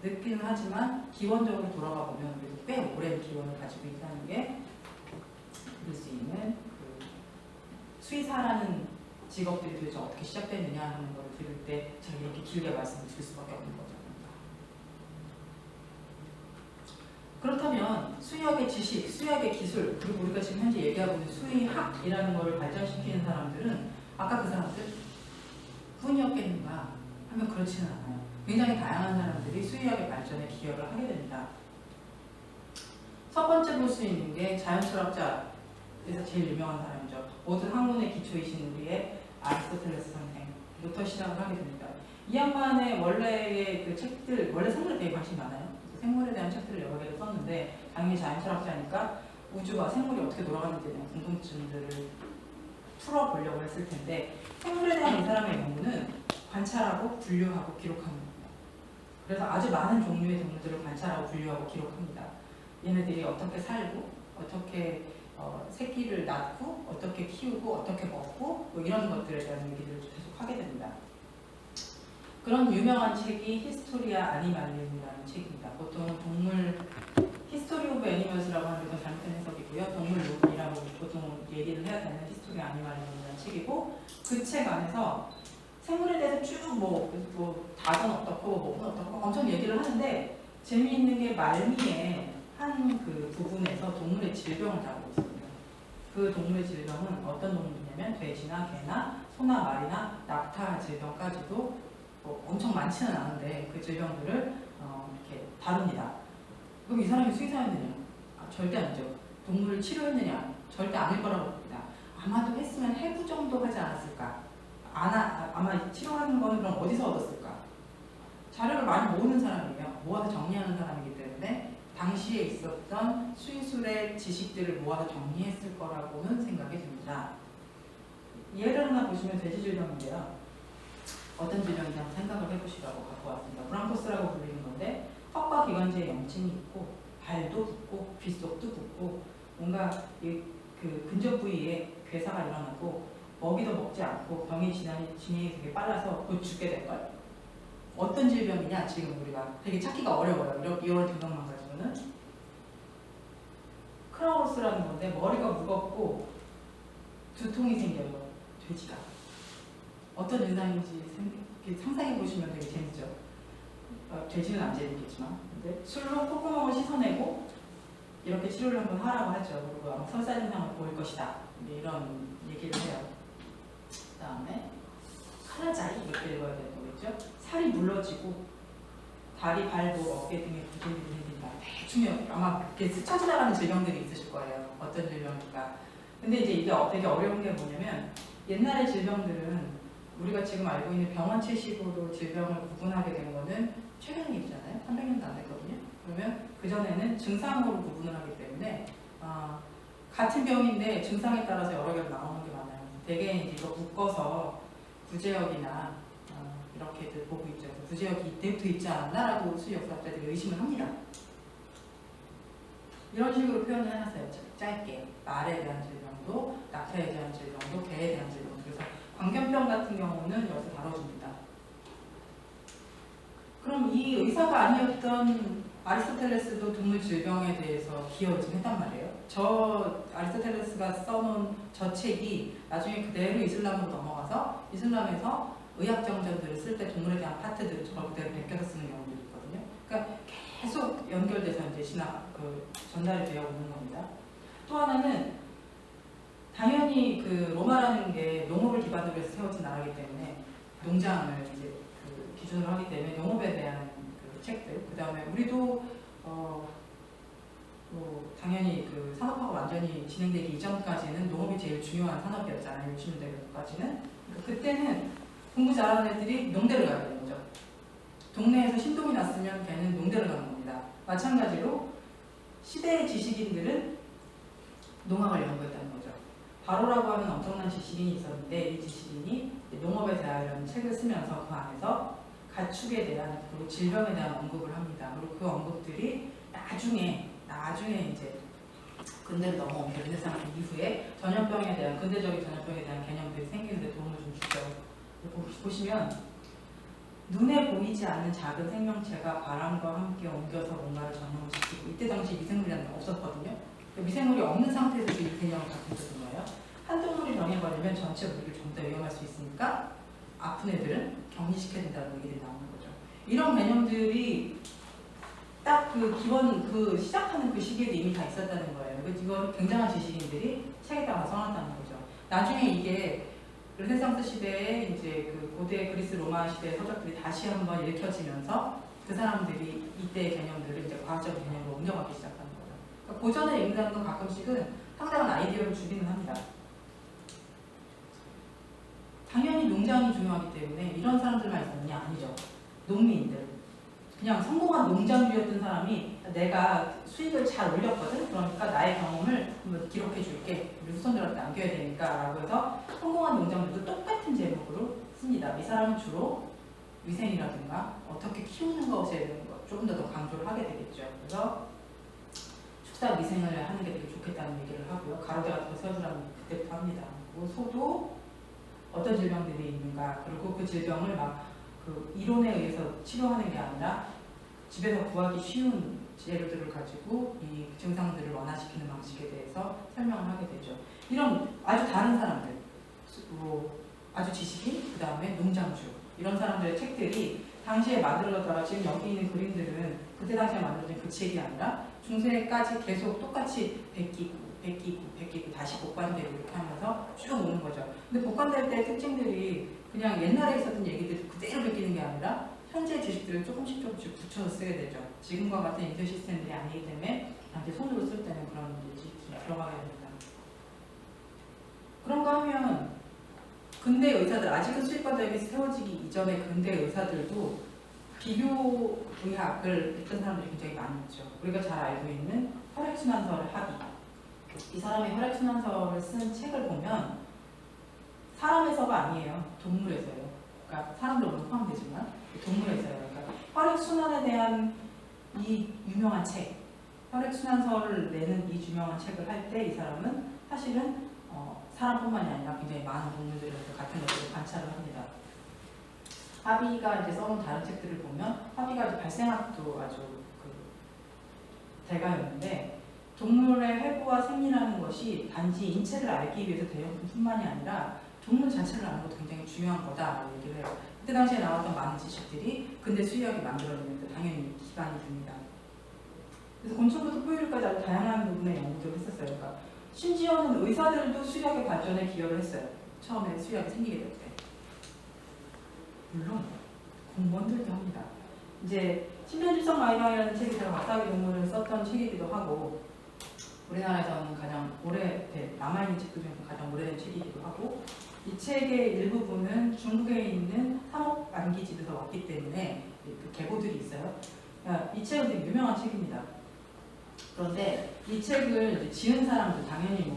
늦기는 하지만 기원적으로 돌아가 보면 그래도 꽤 오랜 기원을 가지고 있다는 게 볼 수 있는 그 수의사라는 직업들이 도대체 어떻게 시작됐느냐 하는 걸 들을 때 제가 이렇게 길게 말씀을 드릴 수밖에 없는 거죠. 그렇다면 수의학의 지식, 수의학의 기술, 그리고 우리가 지금 현재 얘기하고 있는 수의학이라는 걸 발전시키는 사람들은 아까 그 사람들 뿐이었겠는가 하면 그렇지는 않아요. 굉장히 다양한 사람들이 수의학의 발전에 기여를 하게 됩니다. 첫 번째 볼 수 있는 게 자연철학자에서 제일 유명한 사람이죠. 모든 학문의 기초이신 우리의 아리스토텔레스 선생부터 시작을 하게 됩니다. 이 양반의 원래의 그 책들, 원래 생물에 되게 관심이 많아요. 생물에 대한 책들을 여러 개를 썼는데 당연히 자연철학자니까 우주와 생물이 어떻게 돌아가는지에 대한 궁금증들을 풀어보려고 했을 텐데 생물에 대한 이 사람의 연구는 관찰하고 분류하고 기록하는 겁니다. 그래서 아주 많은 종류의 동물들을 관찰하고 분류하고 기록합니다. 얘네들이 어떻게 살고 어떻게 새끼를 낳고 어떻게 키우고 어떻게 먹고 뭐 이런 것들에 대한 얘기들을 계속 하게 됩니다. 그런 유명한 책이 히스토리아 아니말리움이라는 책입니다. 보통 동물 히스토리 오브 애니멀스라고 하는 건 잘못된 해석이고요. 동물 논이라고 보통 얘기를 해야 되는 히스토리아 아니말리움이라는 책이고 그 책 안에서 생물에 대해서 쭉 뭐 닭은 어떻고 뭐는 어떻고 엄청 얘기를 하는데 재미있는 게 말미에 한 그 부분에서 동물의 질병을 다루고 있습니다. 그 동물의 질병은 어떤 동물이냐면 돼지나 개나 소나 말이나 낙타 질병까지도 뭐 엄청 많지는 않은데 그 질병들을 이렇게 다룹니다. 그럼 이 사람이 수의사였느냐? 절대 아니죠. 동물을 치료했느냐? 절대 아닐 거라고 봅니다. 아마도 했으면 해부 정도 하지 않았을까? 아마 치료하는 거는 그럼 어디서 얻었을까? 자료를 많이 모으는 사람이에요. 모아서 정리하는 사람이기 때문에 당시에 있었던 수의술의 지식들을 모아서 정리했을 거라고는 생각이 듭니다. 예를 하나 보시면 돼지질병인데요. 어떤 질병인지 한번 생각을 해보시라고 갖고 왔습니다. 브랑코스라고 불리는 건데 턱과 기관지에 염증이 있고 발도 붓고 귓속도 붓고 뭔가 그 근접 부위에 괴사가 일어나고 먹이도 먹지 않고 병의 진행이 되게 빨라서 곧 죽게 될걸? 어떤 질병이냐? 지금 우리가 되게 찾기가 어려워요. 이런 증상만 가지고는 크라우스라는 건데 머리가 무겁고 두통이 생겨요. 돼지가 어떤 증상인지 상상해 보시면 되게 재밌죠. 돼지는 안 재밌겠지만 근데 술로 콧구멍을 씻어내고 이렇게 치료를 한번 하라고 하죠. 그리고 아마 설사 증상을 보일 것이다. 이런 얘기를 해요. 그 다음에 카라자이 이렇게 읽어야 되는 거겠죠. 살이 물러지고 다리, 발, 목, 어깨 등에 부종들이 생긴다. 대충 아마 이렇게 스쳐 지나가는 질병들이 있으실 거예요. 어떤 질병일까. 근데 이제 이게 되게 어려운 게 뭐냐면 옛날의 질병들은 우리가 지금 알고 있는 병원체식으로 질병을 구분하게 된 거는 최근 일이잖아요. 300년도 안 됐거든요. 그러면 그전에는 증상으로 구분을 하기 때문에 같은 병인데 증상에 따라서 여러 개로 나오는 게 많아요. 대개 이제 이거 묶어서 구제역이나 이렇게들 보고 있죠. 구제역이 이때부터 있지 않았나라고 수의역사학자들이 의심을 합니다. 이런 식으로 표현을 해놨어요. 짧게 말에 대한 질병도, 낙타에 대한 질병도, 개에 대한 질병도. 그래서 광견병 같은 경우는 여기서 다뤄줍니다. 그럼 이 의사가 아니었던 아리스토텔레스도 동물 질병에 대해서 기여를 좀 했단 말이에요. 저 아리스토텔레스가 써놓은 저 책이 나중에 그대로 이슬람으로 넘어가서 이슬람에서 의학정전들을 쓸 때 동물에 대한 파트들을 저걸 그대로 베껴서 쓰는 경우도 있거든요. 그러니까 계속 연결돼서 이제 전달이 되어 오는 겁니다. 또 하나는 당연히 그 로마라는 게 농업을 기반으로 해서 세워진 나라이기 때문에 농장을 이제 그 기준으로 하기 때문에 농업에 대한 그 책들, 그 다음에 우리도 당연히 그 산업화가 완전히 진행되기 이전까지는 농업이 제일 중요한 산업이었잖아요. 60년대까지는. 그러니까 그때는 공부 잘하는 애들이 농대를 가야 되는 거죠. 동네에서 신동이 났으면 걔는 농대를 가는 겁니다. 마찬가지로 시대의 지식인들은 농학을 연구했다는 거죠. 바로라고 하는 엄청난 지식인이 있었는데 이 지식인이 농업에 대한 책을 쓰면서 그 안에서 가축에 대한 그리고 질병에 대한 언급을 합니다. 그리고 그 언급들이 나중에 이제 근대로 넘어온 르네상스 이후에 전염병에 대한 근대적인 전염병에 대한 개념들이 생기는데 도움을 좀 주죠. 보시면 눈에 보이지 않는 작은 생명체가 바람과 함께 옮겨서 뭔가를 전염시키고, 이때 당시 미생물이라는 게 없었거든요. 미생물이 없는 상태에서 이 개념을 갖고 있었던 거예요. 한 동물이 병해버리면 전체 무리를 전부 다 위험할 수 있으니까 아픈 애들은 격리시켜야 된다는 얘기들이 나오는 거죠. 이런 개념들이 딱 그 기본 그 시작하는 그 시기에도 이미 다 있었다는 거예요. 이건 굉장한 지식인들이 책에다가 써놨다는 거죠. 나중에 이게 르네상스 시대에 이제 그 고대 그리스 로마 시대의 서적들이 다시 한번 읽혀지면서 그 사람들이 이때의 개념들을 이제 과학적인 개념으로 옮겨가기 시작하는 거죠. 그러니까 고전을 읽는다는 건 가끔씩은 상당한 아이디어를 주기는 합니다. 당연히 농장이 중요하기 때문에 이런 사람들만 있었느냐? 아니죠. 농민들. 그냥 성공한 농장주였던 사람이 내가 수익을 잘 올렸거든? 그러니까 나의 경험을 한번 기록해 줄게. 우리 후손들한테 남겨야 되니까 라고 해서 성공한 농장주도 똑같은 제목으로 씁니다. 이 사람은 주로 위생이라든가 어떻게 키우는 것에 대한 것 조금 더 강조를 하게 되겠죠. 그래서 축사 위생을 하는 게 되게 좋겠다는 얘기를 하고요. 가로대 같은 거 세워주라는 그때부터 합니다. 그리고 소도 어떤 질병들이 있는가, 그리고 그 질병을 막 그 이론에 의해서 치료하는 게 아니라 집에서 구하기 쉬운 재료들을 가지고 이 증상들을 완화시키는 방식에 대해서 설명을 하게 되죠. 이런 아주 다른 사람들, 뭐 아주 지식인, 그 다음에 농장주, 이런 사람들의 책들이 당시에 만들어졌다가 지금 여기 있는 그림들은 그때 당시에 만들어진 그 책이 아니라 중세까지 계속 똑같이 베끼고 다시 복관되고 이렇게 하면서 쭉 오는 거죠. 근데 복관될 때 특징들이 그냥 옛날에 있었던 얘기들 그대로 베끼는 게 아니라 현재 지식들을 조금씩 붙여서 쓰게 되죠. 지금과 같은 인쇄 시스템들이 아니기 때문에 당시 손으로 쓸 때는 그런 지식이 들어가게 됩니다. 그런가 하면 근대 의사들, 아직은 수의과대학이 세워지기 이전의 근대 의사들도 비교의학을 했던 사람들이 굉장히 많이 있죠. 우리가 잘 알고 있는 혈액순환설의 합의. 이 사람이 혈액순환설을 쓴 책을 보면 사람에서가 아니에요. 동물에서예요. 그러니까 사람들 모두 포함되지만 동물에서예요. 그러니까 혈액순환에 대한 이 유명한 책, 혈액순환설을 내는 이 유명한 책을 할 때 이 사람은 사실은 사람뿐만이 아니라 굉장히 많은 동물들에서 같은 것들을 관찰을 합니다. 하비가 이제 써놓은 다른 책들을 보면 하비가 이제 발생학도 아주 대가였는데 동물의 회부와 생리라는 것이 단지 인체를 알기 위해서 대형뿐만이 아니라 동물 자체를 아는 것도 굉장히 중요한 거다라고 얘기를 해요. 그때 당시에 나왔던 많은 지식들이 근대 수의학이 만들어지는데 당연히 기반이 됩니다. 그래서 곤충부터 포유류까지 아주 다양한 부분의 연구를 했었어요. 그러니까 심지어는 의사들도 수의학의 발전에 기여를 했어요. 처음에 수의학이 생기게 될 때. 물론 공무원들도 합니다. 이제 신변질서 마이방이라는 책이 제가 박사학위 논문을 썼던 책이기도 하고 우리나라에서는 가장 오래된 남아있는 책들 중에서 가장 오래된 책이기도 하고 이 책의 일부분은 중국에 있는 산업안기집에서 왔기 때문에 그 계보들이 있어요. 이 책은 되게 유명한 책입니다. 그런데 이 책을 이제 지은 사람들 당연히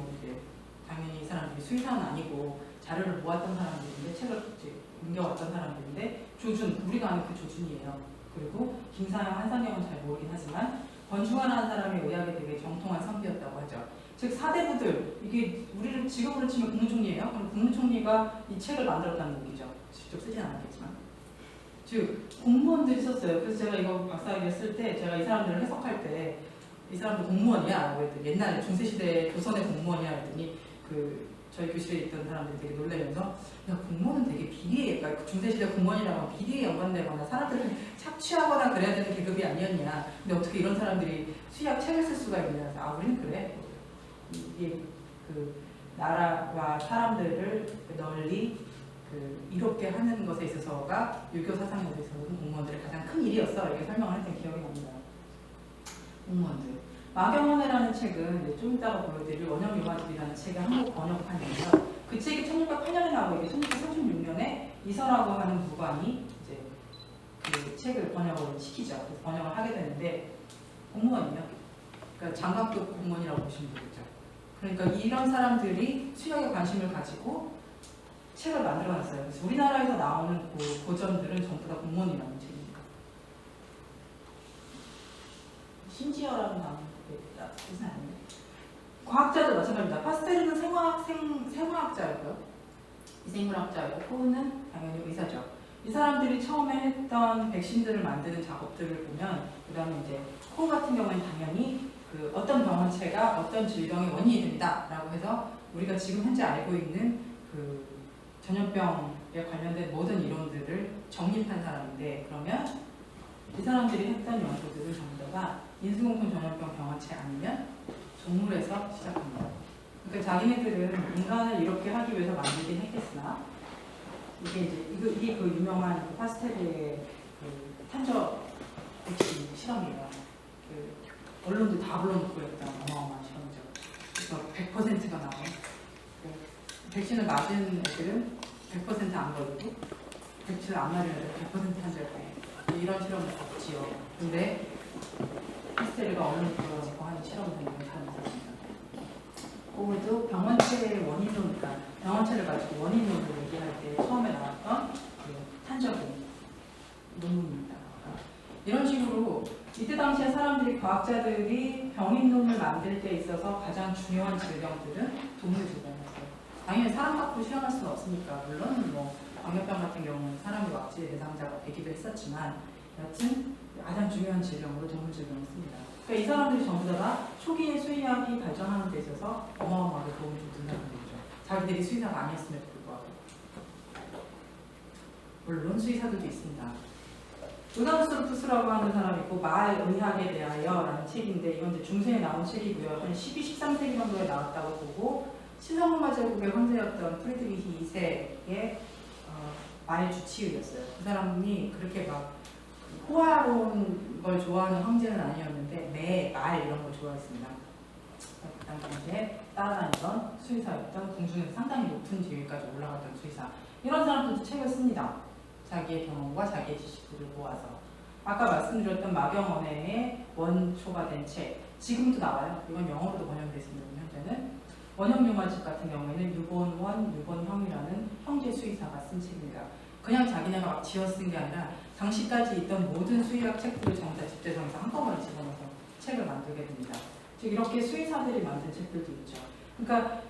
당연히 이 사람들이 수의사는 아니고 자료를 모았던 사람들인데 책을 이제 옮겨왔던 사람들인데 조준, 우리가 아는 그 조준이에요. 그리고 김사영, 한상영은 잘 모르긴 하지만 권중환이라는 사람이 의학에 되게 정통한 선비였다고 하죠. 즉 사대부들, 이게 우리를 지금으로 치면 국무총리예요. 그럼 국무총리가 이 책을 만들었다는 얘기죠. 직접 쓰진 않았겠지만. 즉 공무원들이 썼어요. 그래서 제가 이거 박사학위를 쓸 때 제가 이 사람들을 해석할 때 이 사람들 공무원이야? 라고 했더니 옛날에 중세시대 조선의 공무원이야? 했더니 저희 교실에 있던 사람들이 되게 놀라면서 야 공무원은 되게 비리에, 그러니까 중세시대 공무원이라고 하면 비리에 연관되거나 사람들을 착취하거나 그래야 되는 계급이 아니었냐. 근데 어떻게 이런 사람들이 수의학 책을 쓸 수가 있냐. 그래서 우리는 그래. 이게 나라와 사람들을 널리 이롭게 하는 것에 있어서가 유교 사상에 대해서는 공무원들의 가장 큰 일이었어. 이렇게 설명을 했던 기억이 납니다. 공무원들. 마경원이라는 책은 좀 이따가 보여드릴 원형유화집이라는 책의 한국 번역판이에요. 그 책이 1608년에 나오고 이게 1636년에 이서라고 하는 무관이 이제 그 책을 번역을 시키죠. 그래서 번역을 하게 되는데 공무원이요. 그러니까 장갑도 공무원이라고 보시면 되겠죠. 그러니까 이런 사람들이 수학에 관심을 가지고 책을 만들어놨어요. 그래서 우리나라에서 나오는 고전들은 전부 다 공무원이라는 책입니다. 심지어라는 단어가 뜻은 아니에요. 과학자도 마찬가지입니다. 파스텔은 생화학자였고요. 생물학자였고 코우는 당연히 의사죠. 이 사람들이 처음에 했던 백신들을 만드는 작업들을 보면 그 다음에 이제 코우 같은 경우는 당연히 그 어떤 병원체가 어떤 질병의 원인이 됩니다 라고 해서 우리가 지금 현재 알고 있는 그 전염병에 관련된 모든 이론들을 정립한 사람인데, 그러면 이 사람들이 했던 연구들을 전부 다 인수공통 전염병 병원체 아니면 동물에서 시작합니다. 그러니까 자기네들은 인간을 이렇게 하기 위해서 만들긴 했겠으나 이게 그 유명한 그 파스텔의 그 탄저 백신 실험이에요. 그 언론도 다 불러놓고 했던 어마어마한 실험이죠. 그래서 100%가 나온 백신을 맞은 애들은 100% 안 걸리고 백신을 안 맞은 애들은 100% 탄저였대. 이런 실험을 했지요. 근데 파스텔가 언론에 불러놓고 하는 실험을 하는 사람이 있었습니다. 그것도 병원체의 원인론, 그러니까 병원체를 가지고 원인론을 얘기할 때 처음에 나왔던 그 탄저균 논문입니다. 이런 식으로 이때 당시에 사람들이, 과학자들이 병인론을 만들 때 있어서 가장 중요한 질병들은 동물 질병이었어요. 당연히 사람 갖고 실험할 수는 없으니까, 물론 뭐 광역병 같은 경우는 사람이 왁지의 대상자가 되기도 했었지만, 여튼 가장 중요한 질병으로 동물 질병을 씁니다. 그러니까 이 사람들이 전부 다 초기에 수의학이 발전하는 데 있어서 어마어마하게 도움을 준 사람들이죠. 자기들이 수의사가 아니었음에도 불구하고. 물론 수의사들도 있습니다. 루다우스루프스라고 하는 사람이 있고, 말의학에 대하여 라는 책인데, 이건 이제 중세에 나온 책이고요. 한 12, 13세기 정도에 나왔다고 보고, 신성로마 제국의 황제였던 프리드리히 2세의 말 주치의였어요. 그 사람이 그렇게 막 호화로운 걸 좋아하는 황제는 아니었는데 말 이런 걸 좋아했습니다. 그 당시에 따라다니던 수의사였던, 궁중에서 상당히 높은 지위까지 올라갔던 수의사, 이런 사람들도 책을 씁니다. 자기의 경험과 자기의 지식들을 모아서. 아까 말씀드렸던 마경원의 원초가 된 책, 지금도 나와요. 이건 영어로도 번역됐습니다. 현재는 원형융화집 같은 경우에는 유본원, 유본형이라는 형제 수의사가 쓴 책입니다. 그냥 자기네가 막 지어 쓴 게 아니라 당시까지 있던 모든 수의학 책들을 전부 다 집대성에서 한꺼번에 집어넣어서 책을 만들게 됩니다. 즉 이렇게 수의사들이 만든 책들도 있죠. 그러니까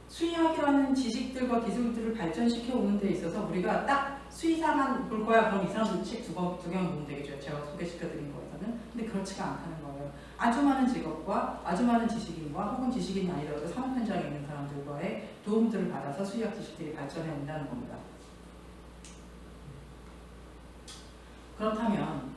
수의학이라는 지식들과 기술들을 발전시켜 오는 데 있어서 우리가 딱 수의사만 볼 거야, 그럼 이 사람들 책 두 개만 보면 되겠죠. 제가 소개시켜드린 거에서는. 근데 그렇지가 않다는 거예요. 아주 많은 직업과 아주 많은 지식인과, 혹은 지식인이 아니더라도 산업 현장에 있는 사람들과의 도움들을 받아서 수의학 지식들이 발전해 온다는 겁니다. 그렇다면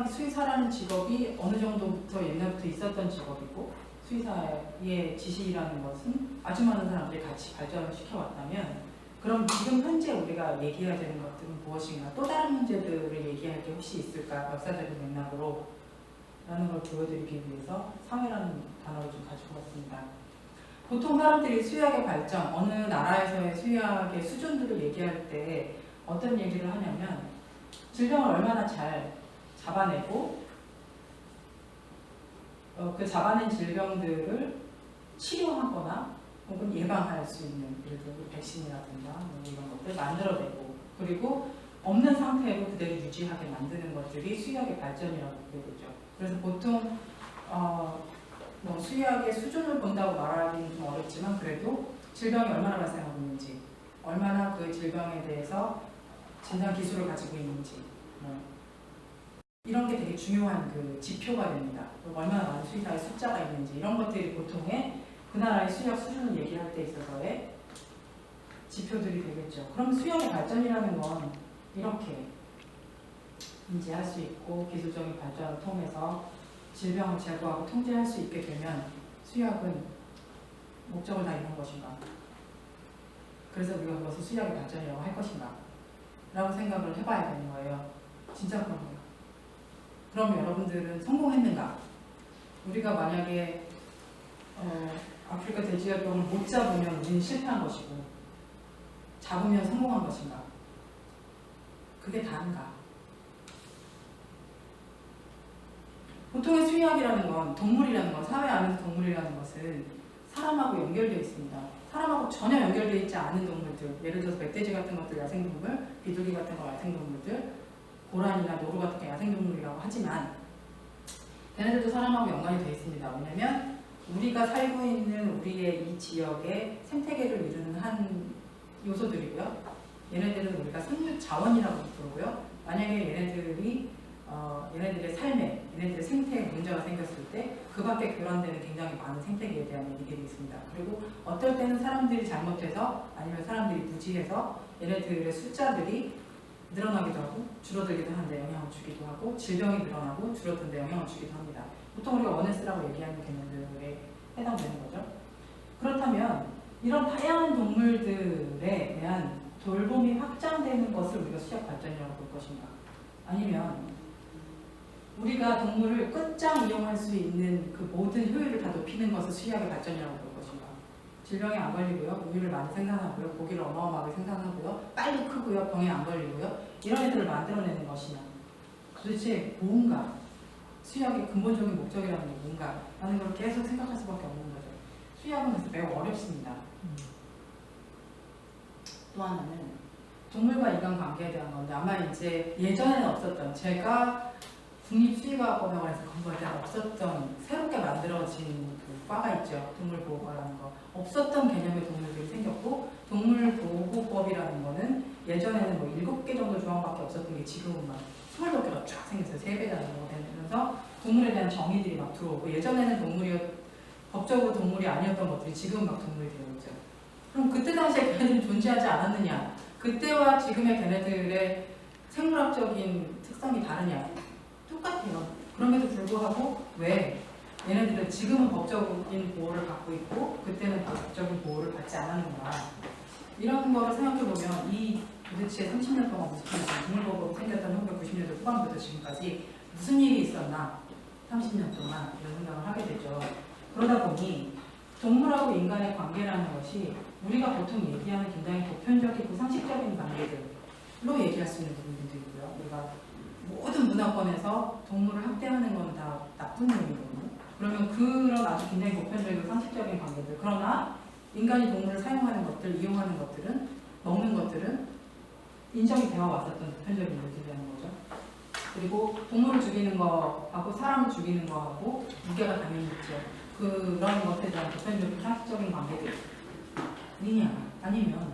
수의사라는 직업이 어느 정도부터 옛날부터 있었던 직업이고, 수의사의 지식이라는 것은 아주 많은 사람들이 같이 발전을 시켜왔다면, 그럼 지금 현재 우리가 얘기해야 되는 것들은 무엇인가? 또 다른 문제들을 얘기할 게 혹시 있을까? 역사적인 맥락으로 라는 걸 보여드리기 위해서 사회라는 단어를 좀 가지고 왔습니다. 보통 사람들이 수의학의 발전, 어느 나라에서의 수의학의 수준들을 얘기할 때 어떤 얘기를 하냐면, 질병을 얼마나 잘 잡아내고 그 잡아낸 질병들을 치료하거나 혹은 예방할 수 있는, 예를 들어 백신이라든가 뭐 이런 것들 만들어내고, 그리고 없는 상태로 그대로 유지하게 만드는 것들이 수의학의 발전이라고 보여되죠. 그래서 보통 뭐 수의학의 수준을 본다고 말하기는 좀 어렵지만, 그래도 질병이 얼마나 발생하고 있는지, 얼마나 그 질병에 대해서 진단 기술을 가지고 있는지, 이런 게 되게 중요한 그 지표가 됩니다. 얼마나 많은 수의사의 숫자가 있는지, 이런 것들이 보통의 그 나라의 수의학 수준을 얘기할 때 있어서의 지표들이 되겠죠. 그럼 수의학의 발전이라는 건 이렇게 인지할 수 있고, 기술적인 발전을 통해서 질병을 제거하고 통제할 수 있게 되면 수의학은 목적을 다 이룬 것인가? 그래서 우리가 그것을 수의학의 발전이라고 할 것인가? 라고 생각을 해봐야 되는 거예요. 진짜 그런 거예요. 그럼 여러분들은 성공했는가? 우리가 만약에 아프리카 돼지열병을 못 잡으면 우리는 실패한 것이고, 잡으면 성공한 것인가? 그게 다른가? 보통의 수의학이라는 건, 동물이라는 건, 사회 안에서 동물이라는 것은 사람하고 연결되어 있습니다. 사람하고 전혀 연결되어 있지 않은 동물들, 예를 들어서 멧돼지 같은 것들 야생동물, 비둘기 같은 거 야생동물들, 고라니나 노루 같은 게 야생동물이라고 하지만 걔네들도 사람하고 연관이 되어 있습니다. 왜냐하면 우리가 살고 있는 우리의 이 지역의 생태계를 이루는 한 요소들이고요. 얘네들은 우리가 생물 자원이라고 부르고요. 만약에 얘네들의 삶에, 얘네들의 생태에 문제가 생겼을 때 그 밖에 교란되는 굉장히 많은 생태계에 대한 얘기들이 있습니다. 그리고 어떨 때는 사람들이 잘못해서 아니면 사람들이 무지해서 얘네들의 숫자들이 늘어나기도 하고 줄어들기도 하는데 영향을 주기도 하고 질병이 늘어나고 줄어드는데 영향을 주기도 합니다. 보통 우리가 원해스라고 얘기하는 개념들에 해당되는 거죠. 그렇다면 이런 다양한 동물들에 대한 돌봄이 확장되는 것을 우리가 수학 발전이라고 볼 것인가? 아니면 우리가 동물을 끝장 이용할 수 있는 그 모든 효율을 다 높이는 것을 수의학의 발전이라고 볼 것인가? 질병에 안 걸리고요, 우유를 많이 생산하고요, 고기를 어마어마하게 생산하고요, 빨리 크고요, 병에 안 걸리고요, 이런 애들을 만들어내는 것이냐? 도대체 뭔가? 수의학의 근본적인 목적이라는 게 뭔가? 라는 걸 계속 생각할 수밖에 없는 거죠. 수의학은 그래서 매우 어렵습니다. 또 하나는 동물과 인간 관계에 대한 건데 아마 이제 예전에는 없었던 제가 국립수의과학원에서 공부할 때 없었던 새롭게 만들어진 그 과가 있죠. 동물보호과라는 거. 없었던 개념의 동물들이 생겼고 동물보호법이라는 거는 예전에는 뭐 7개 정도 조항밖에 없었던 게 지금은 막 20몇 개가 쫙 생겼어요. 3배 정도 되면서 동물에 대한 정의들이 막 들어오고 예전에는 법적으로 동물이 아니었던 것들이 지금은 막 동물이 되어 있죠. 그럼 그때 당시에 걔네들이 존재하지 않았느냐? 그때와 지금의 걔네들의 생물학적인 특성이 다르냐? 똑같아요. 그럼에도 불구하고 왜 얘네들은 지금은 법적인 보호를 받고 있고 그때는 법적인 보호를 받지 않았는가? 이런 거를 생각해보면 이 도대체 30년 동안 무슨 동물보호법이 생겼던 1990년대 후반부터 지금까지 무슨 일이 있었나? 30년 동안 이런 생각을 하게 되죠. 그러다 보니 동물하고 인간의 관계라는 것이 우리가 보통 얘기하는 굉장히 보편적이고 상식적인 관계들로 얘기할 수 있는 부분들도 있고요. 우리가 모든 문화권에서 동물을 학대하는 건 다 나쁜 놈이거든요. 그러면 그런 아주 굉장히 보편적이고 상식적인 관계들. 그러나 인간이 동물을 사용하는 것들, 이용하는 것들은, 먹는 것들은 인정이 되어 왔었던 보편적인 일들이라는 거죠. 그리고 동물을 죽이는 거하고 사람을 죽이는 거하고 무게가 당연히 있죠. 그런 것에 대한 보편적인 상식적인 관계들. 이냐 아니면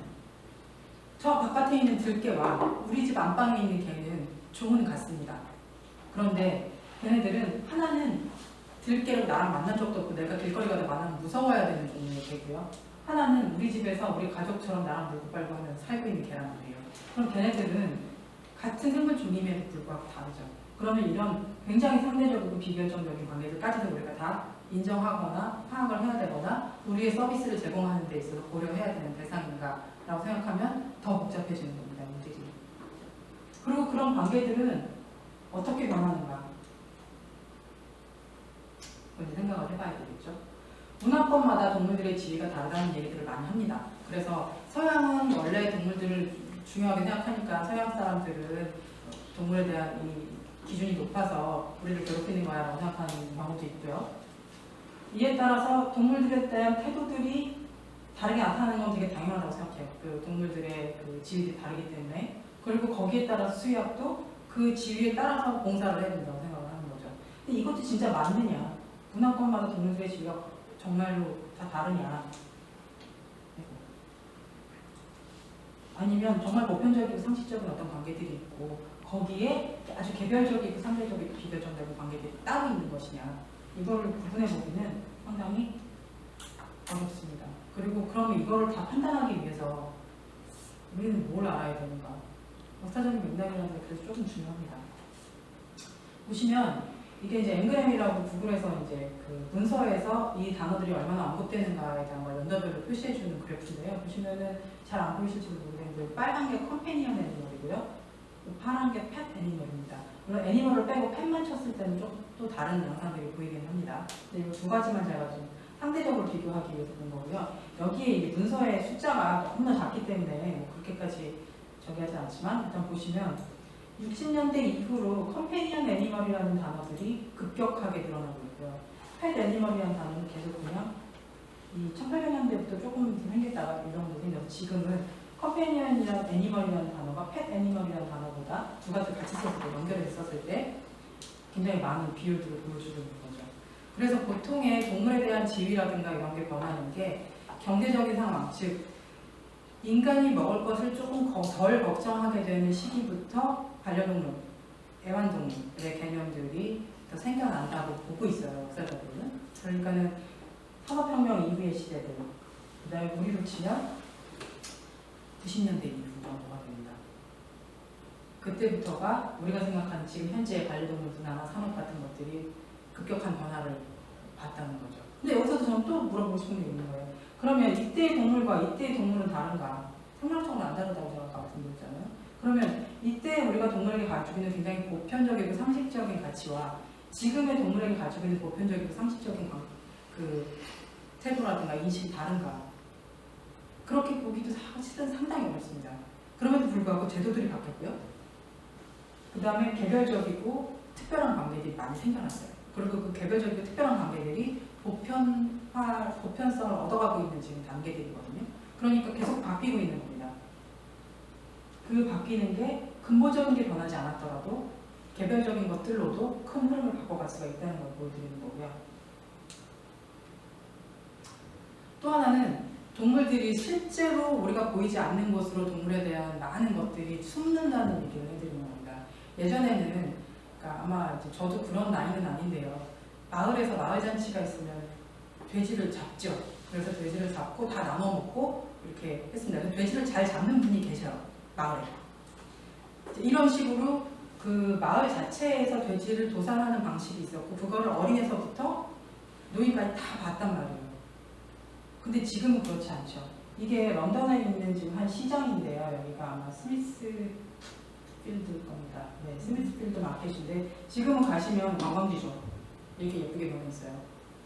저 바깥에 있는 들개와 우리 집 안방에 있는 개는 종은 같습니다. 그런데 걔네들은 하나는 들개로 나랑 만난 적도 없고 내가 길거리 가다 만나면 무서워야 되는 종류의 개고요. 하나는 우리 집에서 우리 가족처럼 나랑 물고 빨고 하면서 살고 있는 개란 말이에요. 그럼 걔네들은 같은 생물종임에도 불구하고 다르죠. 그러면 이런 굉장히 상대적이고 비결정적인 관계들까지도 우리가 다 인정하거나 파악을 해야 되거나 우리의 서비스를 제공하는 데 있어서 고려해야 되는 대상인가 라고 생각하면 더 복잡해지는 겁니다. 문제들이. 그리고 그런 관계들은 어떻게 변하는가 그런 생각을 해봐야 되겠죠. 문화권마다 동물들의 지위가 다르다는 얘기들을 많이 합니다. 그래서 서양은 원래 동물들을 중요하게 생각하니까 서양 사람들은 동물에 대한 이 기준이 높아서 우리를 괴롭히는 거야 라고 생각하는 경우도 있고요. 이에 따라서 동물들에 대한 태도들이 다르게 나타나는 건 되게 당연하다고 생각해요. 그 동물들의 그 지위들이 다르기 때문에. 그리고 거기에 따라서 수의학도 그 지위에 따라서 봉사를 해야 된다고 생각을 하는 거죠. 근데 이것도 진짜 맞느냐? 문화권마다 동물들의 지위가 정말로 다 다르냐? 아니면 정말 보편적이고 상식적인 어떤 관계들이 있고 거기에 아주 개별적이고 상대적이고 비결정적인 관계들이 따로 있는 것이냐? 이거를 구분해보기는 상당히 어렵습니다. 그리고 그러면 이거를 다 판단하기 위해서 우리는 뭘 알아야 되는가? 역사적인 맥락이라는 게 그래서 조금 중요합니다. 보시면 이게 이제 앵그램이라고 구글에서 이제 그 문서에서 이 단어들이 얼마나 언급되는가에 대한 걸 연도별로 표시해주는 그래프인데요. 보시면은 잘 안 보이실지 모르겠는데 빨간 게 컴패니언 애니멀이고요. 파란 게 펫 애니멀입니다. 물론 애니멀을 빼고 펫만 쳤을 때는 좀 또 다른 영상들이 보이긴 합니다. 근데 이 두 가지만 제가 좀 상대적으로 비교하기 위해서 본 거고요. 여기에 이 문서의 숫자가 너무나 작기 때문에 뭐 그렇게까지 저기 하지 않지만 일단 보시면 60년대 이후로 컴패니언 애니멀이라는 단어들이 급격하게 늘어나고 있고요. 펫 애니멀이라는 단어는 계속 그냥 이 1800년대부터 조금 생겼다가 이 정도 생겨서 지금은 컴패니언이랑 애니멀이라는 단어가 펫 애니멀이라는 단어보다 두 가지 같이 썼을 때 연결해서 썼을 때 굉장히 많은 비율들을 보여주고 있는 거죠. 그래서 보통의 동물에 대한 지위라든가 이런 게 변하는 게 경제적인 상황, 즉 인간이 먹을 것을 조금 덜 걱정하게 되는 시기부터 반려동물, 애완동물의 개념들이 더 생겨난다고 보고 있어요, 역사적으로는. 그러니까는 산업혁명 이후의 시대들, 그 다음에 우리로 치면 90년대 이후 정도가 됩니다. 그때부터가 우리가 생각하는 지금 현재의 반려동물 분야나 산업 같은 것들이 급격한 변화를 봤다는 거죠. 근데 여기서도 저는 또 물어보고 싶은 게 있는 거예요. 그러면 이때의 동물과 이때의 동물은 다른가? 생물학적으로 안 다르다고 제가 아까 말씀드렸잖아요. 그러면 이때 우리가 동물에게 가지고 있는 굉장히 보편적이고 상식적인 가치와 지금의 동물에게 가지고 있는 보편적이고 상식적인 그 태도라든가 인식이 다른가? 그렇게 보기도 사실은 상당히 어렵습니다. 그럼에도 불구하고 제도들이 바뀌었고요. 그 다음에 개별적이고 특별한 관계들이 많이 생겨났어요. 그리고 그 개별적이고 특별한 관계들이 보편성을 얻어가고 있는 지금 단계들이거든요. 그러니까 계속 바뀌고 있는 겁니다. 그 바뀌는 게 근본적인 게 변하지 않았더라도 개별적인 것들로도 큰 흐름을 바꿔갈 수가 있다는 걸 보여드리는 거고요. 또 하나는 동물들이 실제로 우리가 보이지 않는 곳으로 동물에 대한 많은 것들이 숨는다는 얘기를 해드리는 겁니다. 예전에는 그러니까 아마 이제 저도 그런 나이는 아닌데요. 마을에서 마을잔치가 있으면 돼지를 잡죠. 그래서 돼지를 잡고 다 나눠 먹고 이렇게 했습니다. 돼지를 잘 잡는 분이 계셔요. 마을에. 이런 식으로 그 마을 자체에서 돼지를 도살하는 방식이 있었고 그거를 어린애서부터 노인까지 다 봤단 말이에요. 근데 지금은 그렇지 않죠. 이게 런던에 있는 지금 한 시장인데요. 여기가 아마 스미스 필드 겁니다. 네, 스미스 필드 마켓인데 지금은 가시면 관광지죠. 이렇게 예쁘게 보냈어요.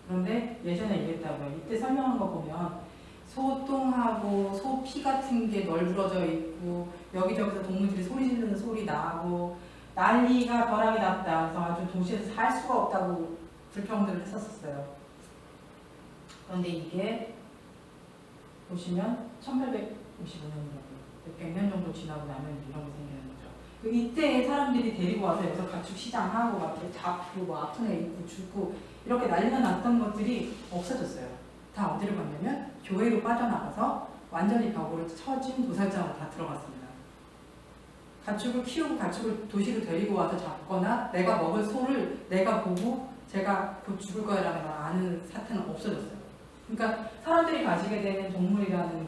그런데 예전에 이랬다고요. 이때 설명한 거 보면 소똥하고 소피 같은 게 널브러져 있고 여기저기서 동물들이 소리 지르는 소리 나고 난리가 벼락이 났다. 그래서 아주 도시에서 살 수가 없다고 불평들을 했었어요. 그런데 이게 보시면 1855년이라고 100년 정도 지나고 나면 이런 게 생기는 거죠. 그 이때 사람들이 데리고 와서 여기서 가축 시장하고 막 이렇게 잡고 뭐 아픈 애 입고 죽고 이렇게 난리가 났던 것들이 없어졌어요. 다 어디로 갔냐면 교회로 빠져나가서 완전히 벽으로 쳐진 도살장으로 다 들어갔습니다. 가축을 키우고 가축을 도시로 데리고 와서 잡거나 내가 먹을 소를 내가 보고 제가 곧 죽을 거라는 걸 아는 사태는 없어졌어요. 그러니까 사람들이 가지게 되는 동물이라는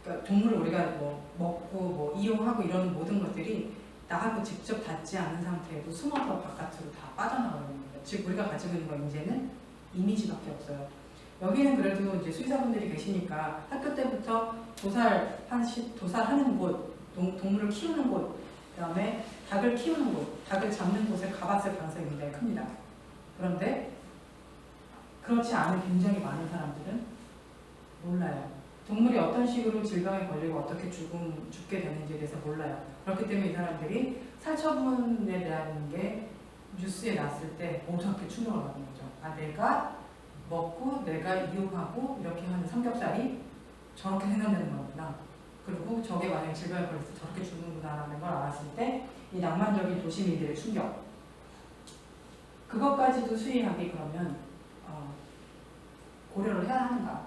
그러니까 동물을 우리가 뭐 먹고 뭐 이용하고 이런 모든 것들이 나하고 직접 닿지 않은 상태에도 숨어서 바깥으로 다 빠져나가는 겁니다. 즉 우리가 가지고 있는 건 이제는 이미지밖에 없어요. 여기는 그래도 이제 수의사분들이 계시니까 학교 때부터 도살하는 곳, 동물을 키우는 곳, 그다음에 닭을 키우는 곳, 닭을 잡는 곳에 가봤을 가능성이 굉장히 큽니다. 그런데 그렇지 않은 굉장히 많은 사람들은 몰라요. 동물이 어떤 식으로 질병에 걸리고 어떻게 죽게 되는지에 대해서 몰라요. 그렇기 때문에 이 사람들이 살처분에 대한 게 뉴스에 났을 때 어떻게 충격을 받는 거죠. 아, 내가 먹고 내가 이용하고 이렇게 하는 삼겹살이 저렇게 생각되는 거구나. 그리고 저게 만약에 질병에 걸려서 저렇게 죽는구나라는 걸 알았을 때 이 낭만적인 도시민들의 충격. 그것까지도 수의학이 그러면 고려를 해야 하는가?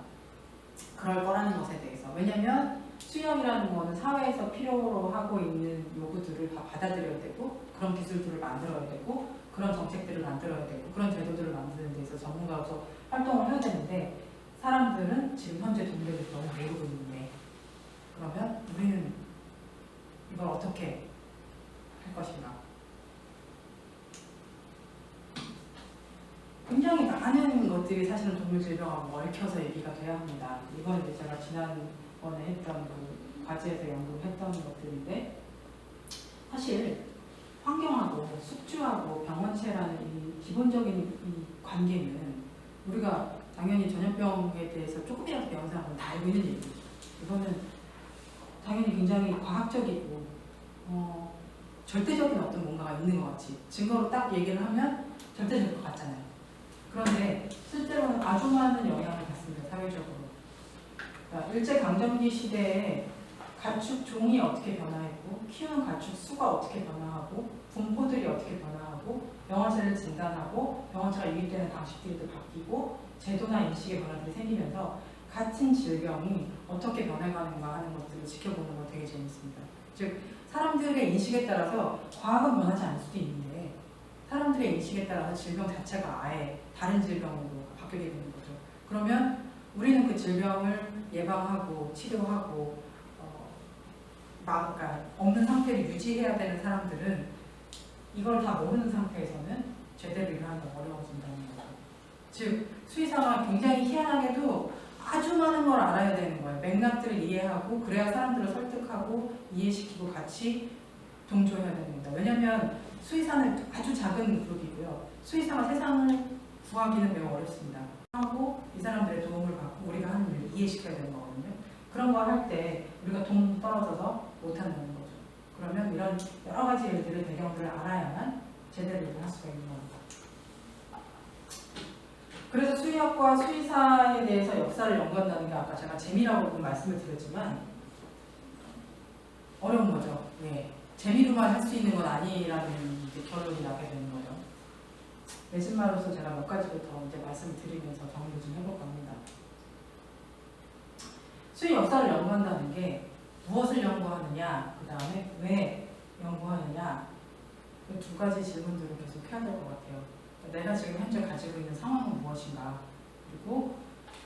그럴 거라는 것에 대해서. 왜냐하면 수의학이라는 거는 사회에서 필요로 하고 있는 요구들을 다 받아들여야 되고 그런 기술들을 만들어야 되고 그런 정책들을 만들어야 되고 그런 제도들을 만드는 데 있어서 전문가로서 활동을 해야 되는데 사람들은 지금 현재 동물을 너무 모르고 있는데 그러면 우리는 이걸 어떻게 할 것인가? 굉장히 많은 것들이 사실은 동물 질병하고 얽혀서 얘기가 돼야 합니다. 이건 이제 제가 지난번에 했던 그 과제에서 연구를 했던 것들인데 사실 환경하고 숙주하고 병원체라는 이 기본적인 이 관계는 우리가 당연히 전염병에 대해서 조금이라도 배운 사람은 다 알고 있는 얘기죠. 이거는 당연히 굉장히 과학적이고 절대적인 어떤 뭔가가 있는 것 같이 증거로 딱 얘기를 하면 절대적일 것 같잖아요. 그런데 실제로는 아주 많은 영향을 받습니다. 사회적으로. 그러니까 일제강점기 시대에 가축 종이 어떻게 변화했고 키우는 가축 수가 어떻게 변화하고 분포들이 어떻게 변화하고 병원체를 진단하고 병원체가 유입되는 방식들도 바뀌고 제도나 인식의 변화들이 생기면서 같은 질병이 어떻게 변해가는가 하는 것들을 지켜보는 거 되게 재밌습니다. 즉 사람들의 인식에 따라서 과학은 변하지 않을 수도 있는데 사람들의 인식에 따라서 질병 자체가 아예 다른 질병으로 바뀌게 되는 거죠. 그러면 우리는 그 질병을 예방하고 치료하고 그러니까 없는 상태를 유지해야 되는 사람들은 이걸 다 모르는 상태에서는 제대로 일을 하기가 어려워진다는 거죠. 즉 수의사가 굉장히 희한하게도 아주 많은 걸 알아야 되는 거예요. 맥락들을 이해하고 그래야 사람들을 설득하고 이해시키고 같이 동조해야 됩니다. 왜냐하면 수의사는 아주 작은 그룹이고요. 수의사가 세상을 구하기는 매우 어렵습니다. 하고 이 사람들의 도움을 받고 우리가 하는 일을 이해시켜야 되는 거거든요. 그런 거 할 때 우리가 동 떨어져서 못한다는 거죠. 그러면 이런 여러 가지 일들을 배경들을 알아야만 제대로 일을 할 수가 있는 겁니다. 그래서 수의학과 수의사에 대해서 역사를 연구한다는 게 아까 제가 재미라고 말씀을 드렸지만 어려운 거죠. 예. 재미로만 할 수 있는 건 아니라는 결론이 나게 되는 거죠. 내신마로서 제가 몇 가지를 더 이제 말씀을 드리면서 정리를 좀 해볼 겁니다. 수의 역사를 연구한다는 게 무엇을 연구하느냐, 그 다음에 왜 연구하느냐, 그 두 가지 질문들을 계속 해야 될 것 같아요. 내가 지금 현재 가지고 있는 상황은 무엇인가, 그리고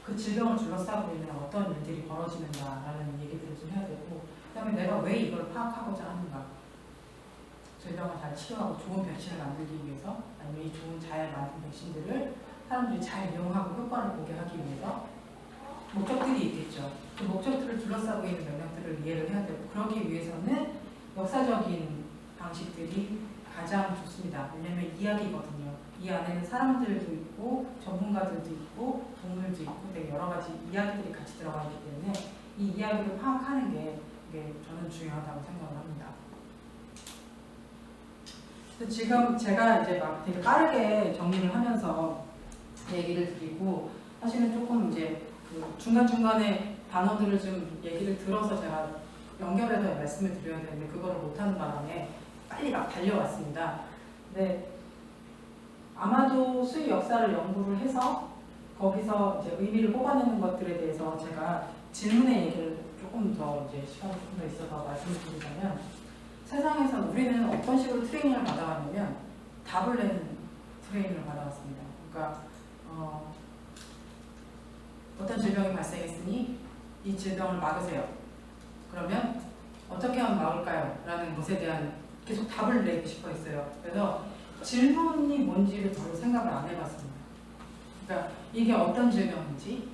그 질병을 둘러싸고 있는 어떤 일들이 벌어지는가라는 얘기들을 좀 해야 되고, 그 다음에 내가 왜 이걸 파악하고자 하는가, 질병을 잘 치료하고 좋은 백신을 만들기 위해서, 아니면 이 좋은 잘 만든 백신들을 사람들이 잘 이용하고 효과를 보게 하기 위해서 목적들이 있겠죠. 그 목적들을 둘러싸고 있는 맥락들을 이해를 해야 되고, 그러기 위해서는 역사적인 방식들이 가장 좋습니다. 왜냐하면 이야기거든요. 이 안에는 사람들도 있고 전문가들도 있고 동물도 있고 되게 여러 가지 이야기들이 같이 들어가 있기 때문에 이 이야기를 파악하는 게 저는 중요하다고 생각을 합니다. 그래서 지금 제가 이제 막 되게 빠르게 정리를 하면서 얘기를 드리고, 사실은 조금 이제 그 중간중간에 단어들을 좀 얘기를 들어서 제가 연결해서 말씀을 드려야 되는데 그거를 못하는 바람에 빨리 막 달려왔습니다. 근데 아마도 수의 역사를 연구를 해서 거기서 이제 의미를 뽑아내는 것들에 대해서 제가 질문의 얘기를 조금 더 이제 시간이 조금 더 있어서 말씀을 드리자면, 세상에서 우리는 어떤 식으로 트레이닝을 받아왔냐면 답을 내는 트레이닝을 받아왔습니다. 그러니까 어떤 질병이 발생했으니 이 질병을 막으세요. 그러면 어떻게 하면 막을까요? 라는 것에 대한 계속 답을 내고 싶어 했어요. 그래서 질문이 뭔지를 별로 생각을 안 해봤습니다. 그러니까 이게 어떤 질병인지,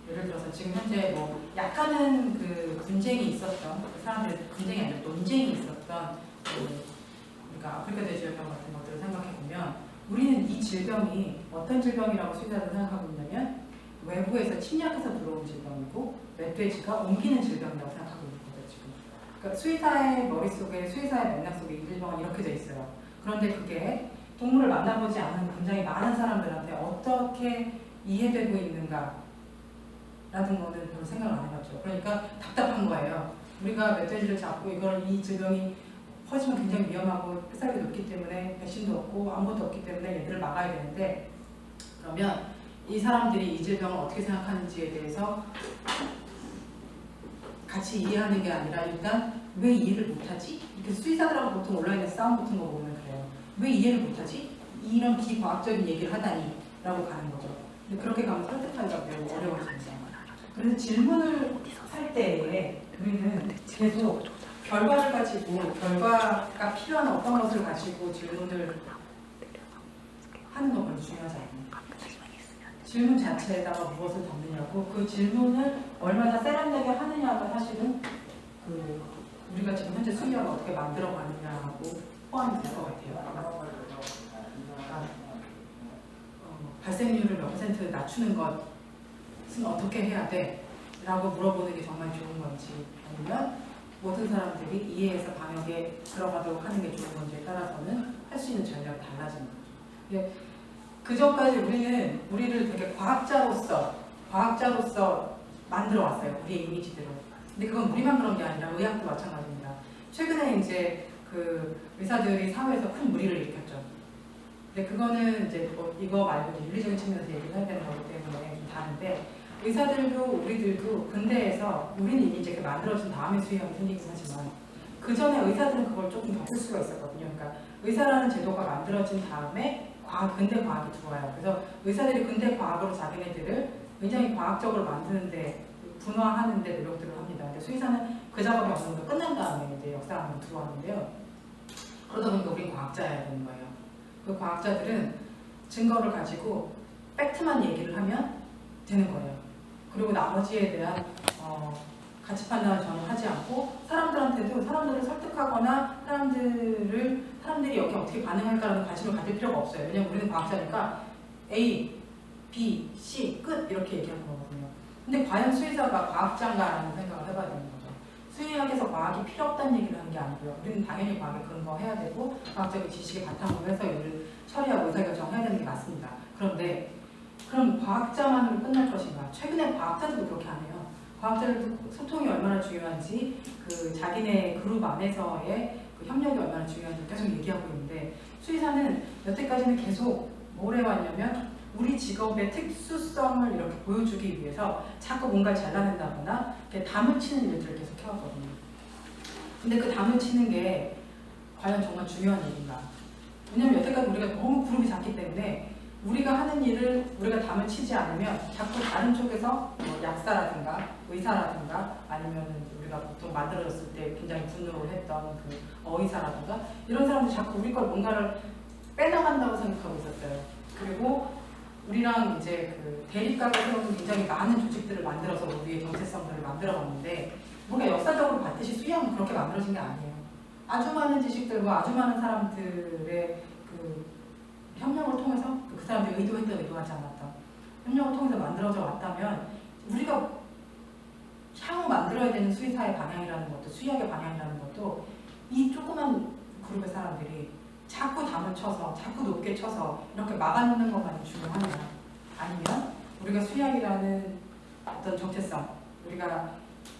예를 들어서 지금 현재 뭐 약간은 그 분쟁이 있었던, 사람들의 분쟁이 아니라 논쟁이 있었던 그러니까 아프리카 돼지열병 같은 것들을 생각해보면 우리는 이 질병이 어떤 질병이라고 수의사들은 생각하고 있냐면 외부에서 침략해서 들어온 질병이고 멧돼지가 옮기는 질병이라고 생각하고 있는 거죠 지금. 그러니까 수의사의 머릿속에, 수의사의 맥락 속에 이 질병은 이렇게 돼 있어요. 그런데 그게 동물을 만나보지 않은 굉장히 많은 사람들한테 어떻게 이해되고 있는가 라는 거는 별로 생각을 안 해봤죠. 그러니까 답답한 거예요. 우리가 멧돼지를 잡고 이 질병이 퍼지면 굉장히 위험하고 폐사율이 높기 때문에 백신도 없고 아무것도 없기 때문에 얘들을 막아야 되는데, 그러면 이 사람들이 이 질병을 어떻게 생각하는지에 대해서 같이 이해하는 게 아니라 일단 왜 이해를 못하지? 이렇게 수의사들하고 보통 온라인에서 싸움 붙은 거 보면 그래요. 왜 이해를 못하지? 이런 비과학적인 얘기를 하다니 라고 가는 거죠. 근데 그렇게 가면 설득하기가 매우 어려워집니다. 그래서 질문을 할 때에 우리는 계속 결과를 가지고, 결과가 필요한 어떤 것을 가지고 질문을 하는 거 별로 중요하지 않아요. 질문 자체에다가 무엇을 담느냐고, 그 질문을 얼마나 세련되게 하느냐가 사실은 그 우리가 지금 현재 수의학을 어떻게 만들어 가느냐하고 포함이 될 것 같아요. 그러니까 발생률을 몇 % 낮추는 것은 어떻게 해야 돼? 라고 물어보는 게 정말 좋은 건지, 아니면 모든 사람들이 이해해서 방역에 들어가도록 하는 게 좋은 건지에 따라서는 할 수 있는 전략이 달라지는 거죠. 그 전까지 우리는 우리를 되게 과학자로서 만들어 왔어요. 우리의 이미지대로. 근데 그건 우리만 그런 게 아니라 의학도 마찬가지입니다. 최근에 이제 그 의사들이 사회에서 큰 무리를 일으켰죠. 근데 그거는 이제 뭐 이거 말고 윤리적인 측면에서 얘기를 해야 되는 거기 때문에 좀 다른데, 의사들도 우리들도 근대에서 우리는 이미 이제 만들어진 다음에 수의학이 생기긴 하지만 그 전에 의사들은 그걸 조금 더 쓸 수가 있었거든요. 그러니까 의사라는 제도가 만들어진 다음에 근대 과학이 들어와요. 그래서 의사들이 근대 과학으로 자기네들을 굉장히 과학적으로 만드는데 분화하는데 노력들을 합니다. 근데 수의사는 그 작업이 어느 정도 끝난 다음에 이제 역사학으로 들어왔는데요. 그러다 보니까 우린 과학자여야 되는 거예요. 그 과학자들은 증거를 가지고 팩트만 얘기를 하면 되는 거예요. 그리고 나머지에 대한 가치 판단을 전혀 하지 않고 사람들한테도 사람들을 설득하거나 사람들이 여기 어떻게 반응할까라는 관심을 가질 필요가 없어요. 왜냐면 우리는 과학자니까 A, B, C 끝 이렇게 얘기하는 거거든요. 근데 과연 수의사가 과학자인가라는 생각을 해봐야 되는 거죠. 수의학에서 과학이 필요 없다는 얘기를 하는 게 아니고요. 우리는 당연히 과학에 근거해야 되고 과학적인 지식을 바탕으로 해서 일을 처리하고 의사결정을 해야 되는 게 맞습니다. 그런데 그럼 과학자만으로 끝날 것인가? 최근에 과학자들도 그렇게 안 해요. 과학자들도 소통이 얼마나 중요한지, 그 자기네 그룹 안에서의 그 협력이 얼마나 중요한지 계속 얘기하고 있는데, 수의사는 여태까지는 계속 뭘 해왔냐면 우리 직업의 특수성을 이렇게 보여주기 위해서 자꾸 뭔가를 잘라낸다거나 이렇게 담을 치는 일들을 계속 해왔거든요. 근데 그 담을 치는 게 과연 정말 중요한 일인가? 왜냐면 여태까지 우리가 너무 그룹이 작기 때문에 우리가 하는 일을 우리가 담을 치지 않으면 자꾸 다른 쪽에서 뭐 약사라든가 의사라든가 아니면 우리가 보통 만들어졌을 때 굉장히 분노를 했던 그 어의사라든가 이런 사람들이 자꾸 우리 걸 뭔가를 빼나간다고 생각하고 있었어요. 그리고 우리랑 이제 그 대립각을 세우는 굉장히 많은 조직들을 만들어서 우리의 정체성들을 만들어갔는데, 우리가 역사적으로 봤듯이 수의학은 그렇게 만들어진 게 아니에요. 아주 많은 지식들과 아주 많은 사람들의 그 협력을 통해서 그 사람들이 의도했던 의도하지 않았던 협력을 통해서 만들어져 왔다면, 우리가 향후 만들어야 되는 수의사의 방향이라는 것도 수의학의 방향이라는 것도 이 조그만 그룹의 사람들이 자꾸 담을 쳐서 자꾸 높게 쳐서 이렇게 막아놓는 것만이 중요하냐, 아니면 우리가 수의학이라는 어떤 정체성, 우리가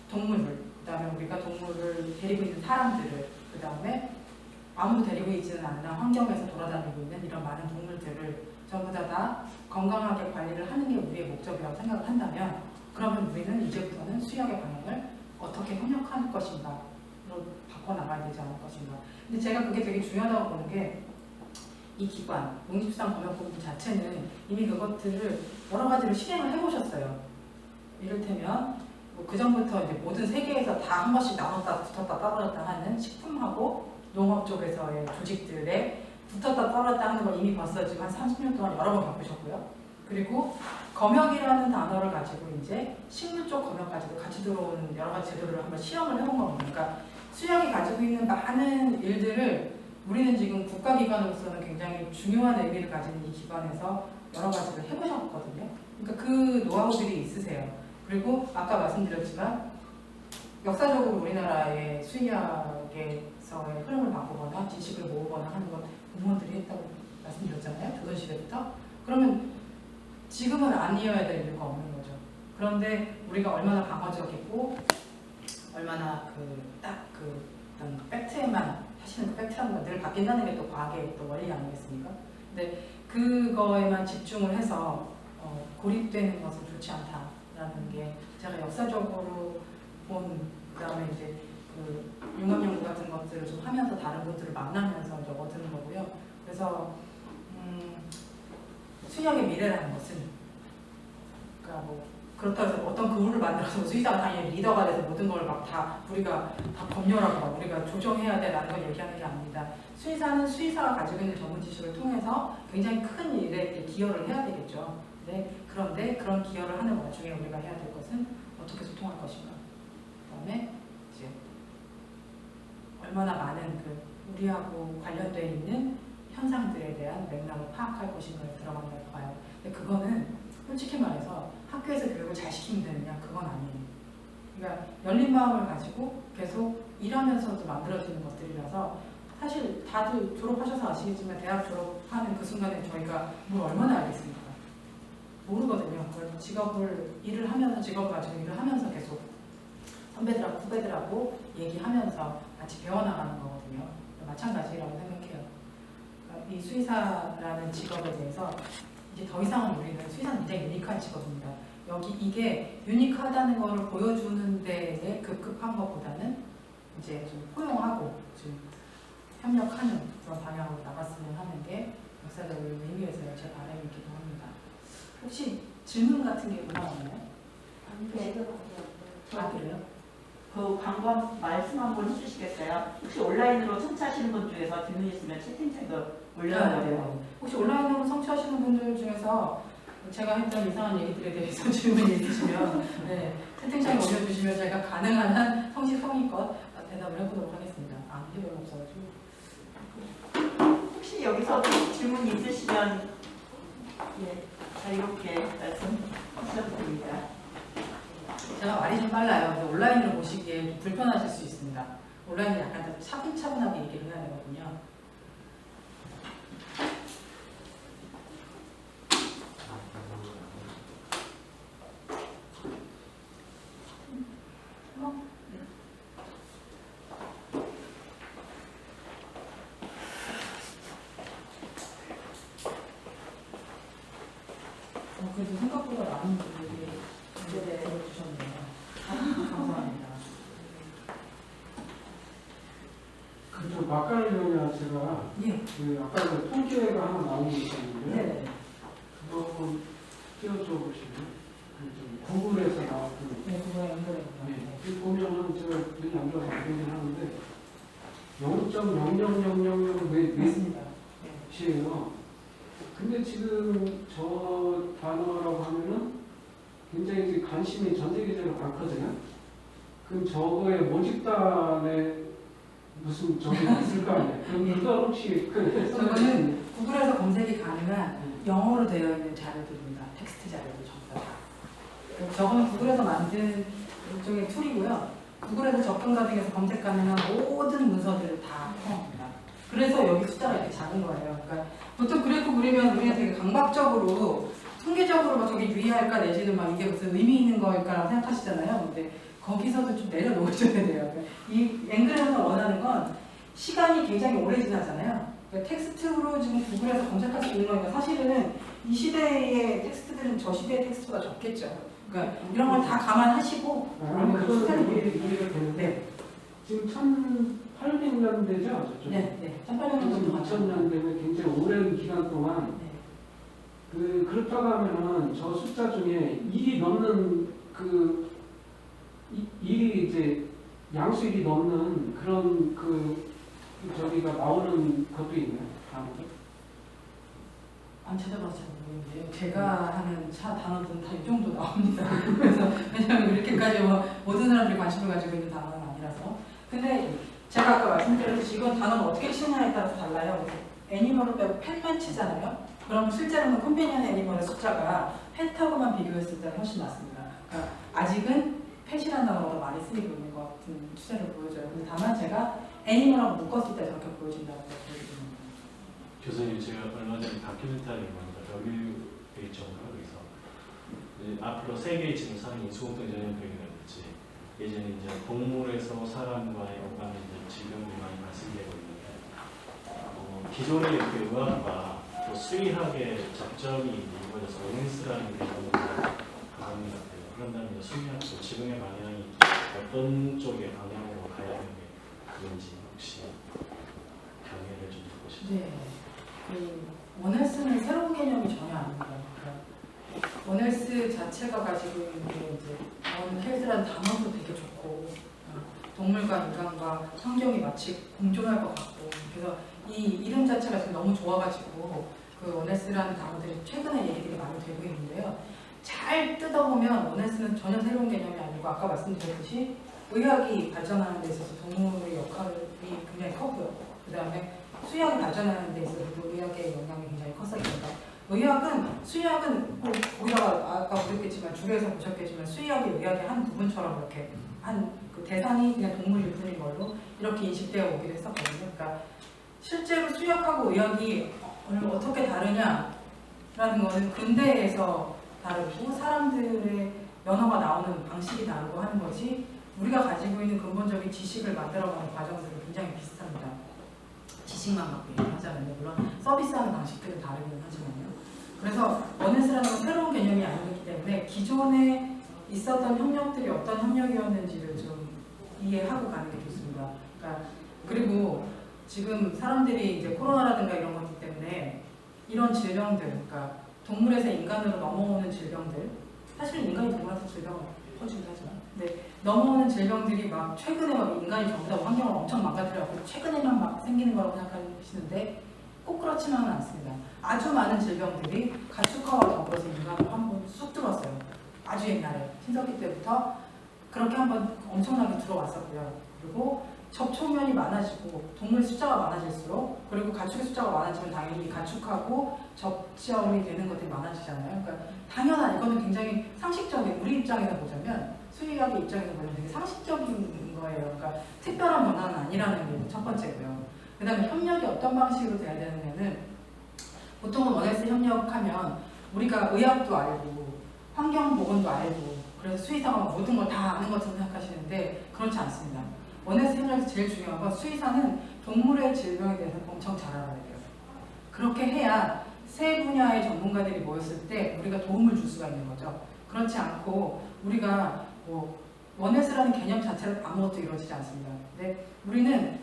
동물을, 그 다음에 우리가 동물을 데리고 있는 사람들을, 그 다음에 아무도 데리고 있지는 않는 환경에서 돌아다니고 있는 이런 많은 동물들을 전부 다 건강하게 관리를 하는 게 우리의 목적이라고 생각을 한다면, 그러면 우리는 이제부터는 수의학의 방향을 어떻게 협력할 것인가로 바꿔나가야 되지 않을 것인가. 근데 제가 그게 되게 중요하다고 보는 게, 이 기관, 농림축산검역본부 자체는 이미 그것들을 여러 가지로 실행을 해보셨어요. 이를테면 그 전부터 이제 모든 세계에서 다 한 번씩 나눴다 붙었다 떨어졌다 하는 식품하고 농업 쪽에서의 조직들에 붙었다 떨어졌다 하는 걸 이미 벌써 지금 한 30년 동안 여러 번 겪으셨고요. 그리고 검역이라는 단어를 가지고 이제 식물 쪽 검역까지도 같이 들어오는 여러 가지 제도를 한번 실험을 해본 겁니다. 그러니까 수의학이 가지고 있는 많은 일들을 우리는 지금 국가기관으로서는 굉장히 중요한 의미를 가진 이 기관에서 여러 가지를 해보셨거든요. 그러니까 그 노하우들이 있으세요. 그리고 아까 말씀드렸지만 역사적으로 우리나라의 수의학에서의 흐름을 바꾸거나 지식을 모으거나 하는 건 공무원들이 했다고 말씀드렸잖아요. 조선시대부터. 그러면 지금은 아니어야 될 이유가 없는 거죠. 그런데 우리가 얼마나 방어적이고 얼마나 어떤 팩트에만, 사실은 그 팩트라는 건 늘 바뀐다는 게 또 과학의 또 원리 아니겠습니까? 근데 그거에만 집중을 해서 고립되는 것은 좋지 않다라는 게 제가 역사적으로 본, 그다음에 이제 그 융합 연구 같은 것들을 좀 하면서 다른 분들을 만나면서 이제 얻은 거고요. 그래서 수의학의 미래라는 것은, 그러니까 뭐 그렇다고 해서 어떤 그룹을 만들어서 수의사가 당연히 리더가 돼서 모든 걸 막 다 우리가 다 검열하고 막 우리가 조정해야 돼라는 걸 얘기하는 게 아닙니다. 수의사는 수의사가 가지고 있는 전문 지식을 통해서 굉장히 큰 일에 기여를 해야 되겠죠. 네, 그런데 그런 기여를 하는 와중에 우리가 해야 될 것은 어떻게 소통할 것인가. 그다음에 이제 얼마나 많은 그 우리하고 관련되어 있는 현상들에 대한 맥락을 파악할 것인가에 들어간다고 봐요. 근데 그거는 솔직히 말해서 학교에서 교육을 잘 시키면 되느냐, 그건 아니에요. 그러니까 열린 마음을 가지고 계속 일하면서도 만들어지는 것들이라서 사실 다들 졸업하셔서 아시겠지만 대학 졸업하는 그 순간에 저희가 뭘 얼마나 알겠습니까? 모르거든요. 그래서 일을 하면서 직업을 가지고 일을 하면서 계속 선배들하고 후배들하고 얘기하면서 같이 배워나가는 거거든요. 마찬가지라고 생각해요. 그러니까 이 수의사라는 직업에 대해서 이제 더 이상은 우리는 수의사는 굉장히 유니크한 직업입니다. 여기 이게 유니크하다는 것을 보여주는 데에 급급한 것보다는 이제 좀 포용하고 좀 협력하는 그런 방향으로 나갔으면 하는 게 역사적인 의미에서의 제 바람이기도 합니다. 혹시 질문 같은 게 올라왔나요? 아, 그래요? 그 광고 말씀 한번 해주시겠어요? 혹시 온라인으로 청취하시는 분 중에서 질문 있으면 채팅창에 올려놔요. 혹시 온라인으로 청취하시는 분들 중에서 제가 했던 이상한 얘기들에 대해서 질문이 있으시면 네, 채팅창에 올려주시면 제가 가능한 한 성실성의껏 대답을 해보도록 하겠습니다. 아, 이게 별로 없어가지고. 혹시 여기서 질문 있으시면 자유롭게 말씀하셔도 됩니다. 제가 말이 좀 빨라요. 근데 온라인으로 보시기에 좀 불편하실 수 있습니다. 온라인은 약간 좀 차분차분하게 얘기를 해야 되거든요. 그래도 생각보다 많은 분들이 들어주셨네요. 감사합니다. 그쪽 막간을 제가 예. 그 아까 그 통계가 하나 나온 게 있었는데 네. 그거 한번 띄워줘 보시면 구글에서 나왔던 네, 그거에 연결해 네. 그 보면은 제가 눈이 안 좋아서 보긴 하는데 0.00000 맞습니다. 몇이에요. 근데 지금 저 단어라고 하면은 굉장히 이제 관심이 전 세계적으로 많거든요. 그럼 저거에 모집단에 무슨 저기 있을 거 아니에요? 그럼 그거 혹시 그거는 구글에서 검색이 가능한 영어로 되어 있는 자료들입니다. 텍스트 자료들 전부 다. 저거는 구글에서 만든 일종의 툴이고요. 구글에서 접근 과정에서 검색 가능한 모든 문서들을 다 포함합니다. 그래서 여기 숫자가 이렇게 작은 거예요. 그러니까 보통 그래프 그리면 우리가 되게 강박적으로 통계적으로 막 저게 유의할까 내지는 막 이게 무슨 의미 있는 거일까라고 생각하시잖아요. 근데 거기서도 좀 내려놓으셔야 돼요. 그러니까 이 앵글에서 원하는 건 시간이 굉장히 오래 지나잖아요. 그러니까 텍스트로 지금 구글에서 검색할 수 있는 거니까 사실은 이 시대의 텍스트들은 저 시대의 텍스트보다 적겠죠. 그러니까 이런 걸 다 감안하시고 그거는 이해가 되는데 네. 지금 1800년대죠? 저쪽? 네. 1800년 2000년대면 굉장히 오랜 기간 동안 네. 그렇다고 하면은 저 숫자 중에 1이 넘는 일이 이제 양수일이 넘는 그런 저기가 나오는 것도 있나요? 단어들? 안 찾아봐서 잘 모르겠는데요. 제가 하는 단어들은 다 이 정도 나옵니다. 그래서 왜냐하면 이렇게까지 모든 사람들이 관심을 가지고 있는 단어는 아니라서. 근데 제가 아까 말씀드렸듯이 이건 단어를 어떻게 치느냐에 따라서 달라요. 애니멀을 빼고 펫만 치잖아요. 그럼 실제로는 컴패니언 애니멀의 숫자가 펫하고만 비교했을 때는 훨씬 낮습니다. 그러니까 아직은 펫이라는 단어가 더 많이 쓰이고 있는 것 같은 추세를 보여줘요. 근데 다만 제가 애니멀하고 묶었을 때 저렇게 보여진다는 걸 보여드립니다. 교수님, 제가 얼마 전에 다큐멘터리를 보니까 WHO인가 거기서 앞으로 세계의 지금 사는 인수공통 전염병이라는 거지. 예전에 이제 동물에서 사람과의 오감이 질병이 많이 발생되고 있는데 기존의 이렇게 의학과 또 수의학의 접점이 이루어져서 오렌스라는 게 너무 강한 것 같아요. 그런다면 수의학도 지금의 방향이 어떤 쪽의 방향으로 가야 하는 게 그런지 혹시 경례를 좀 듣고 싶어요. 네. 원헬스는 새로운 개념이 전혀 아닙니다. 그러니까 원헬스 자체가 가지고 있는 게 이제 원헬스라는 단어도 되게 좋고 동물과 인간과 환경이 마치 공존할 것 같고 그래서 이 이름 자체가 지금 너무 좋아가지고 그 원헬스라는 단어들이 최근에 얘기들이 많이 되고 있는데요. 잘 뜯어보면 원헬스는 전혀 새로운 개념이 아니고 아까 말씀드렸듯이 의학이 발전하는 데 있어서 동물의 역할이 굉장히 컸고요. 그 다음에 수의학이 발전하는 데 있어서도 의학의 영향이 굉장히 컸었습니다. 의학은 수의학은 거기다가 아까 보셨겠지만 줄에서 보셨겠지만 수의학이 의학의 한 부분처럼 이렇게 한 그 대상이 그냥 동물일 뿐인 걸로 이렇게 인식되어 오기도 했었거든요. 그러니까 실제로 수의학하고 의학이 어떻게 다르냐라는 거는 근대에서 다르고 사람들의 면허가 나오는 방식이 다르고 하는 거지 우리가 가지고 있는 근본적인 지식을 만들어가는 과정들은 굉장히 비슷합니다. 지식만 갖고 얘기하자면요. 물론 서비스하는 방식들은 다르긴 하지만요. 그래서 원네스라는 건 새로운 개념이 아니기 때문에 기존에 있었던 협력들이 어떤 협력이었는지를 좀 이해하고 가는 게 좋습니다. 그러니까 그리고 지금 사람들이 이제 코로나라든가 이런 것들 때문에 이런 질병들, 그러니까 동물에서 인간으로 넘어오는 질병들, 사실은 인간이 동물한테 질병을 퍼주기도 하지만, 근데 넘어오는 질병들이 막 최근에 막 인간이 전부 다 환경을 엄청 망가뜨려갖고 최근에만 막 생기는 거라고 생각하시는데 꼭 그렇지만은 않습니다. 아주 많은 질병들이 가축화와 더불어서 인간을 한번 쑥 들어왔어요. 아주 옛날에 신석기 때부터 그렇게 한번 엄청나게 들어왔었고요. 그리고 접촉면이 많아지고 동물 숫자가 많아질수록 그리고 가축의 숫자가 많아지면 당연히 가축하고 접점이 되는 것들이 많아지잖아요. 그러니까 당연한 이거는 굉장히 상식적인 우리 입장에서 보자면 수의학의 입장에서 보면 되게 상식적인 거예요. 그러니까 특별한 변화는 아니라는 게 첫 번째고요. 그 다음에 협력이 어떤 방식으로 돼야 되느냐는 보통은 원헬스 협력하면 우리가 의학도 알고 환경보건도 알고 그래서 수의사가 모든 걸 다 아는 것처럼 생각하시는데 그렇지 않습니다. 원헬스 협력에서 제일 중요한 건 수의사는 동물의 질병에 대해서 엄청 잘 알아야 돼요. 그렇게 해야 세 분야의 전문가들이 모였을 때 우리가 도움을 줄 수가 있는 거죠. 그렇지 않고 우리가 뭐 원헬스라는 개념 자체로 아무것도 이루어지지 않습니다. 근데 우리는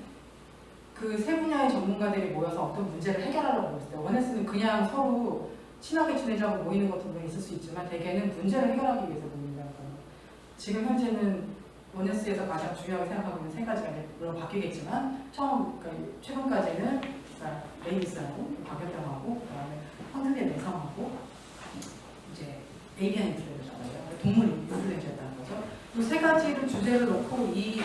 그 세 분야의 전문가들이 모여서 어떤 문제를 해결하려고 모였을 때 원헬스는 그냥 서로 친하게 지내자고 모이는 것도 분명히 있을 수 있지만 대개는 문제를 해결하기 위해서 모입니다. 지금 현재는 원헬스에서 가장 중요하게 생각하고 있는 세 가지가 물론 바뀌겠지만 그러니까 최근까지는 그러니까 레이비스하고 박연병하고 그다음에 황급의 내성하고 이제 에이비안 인플루엔자잖아요. 동물 인플루엔자였다는 거죠. 이 세 가지를 주제를 놓고 이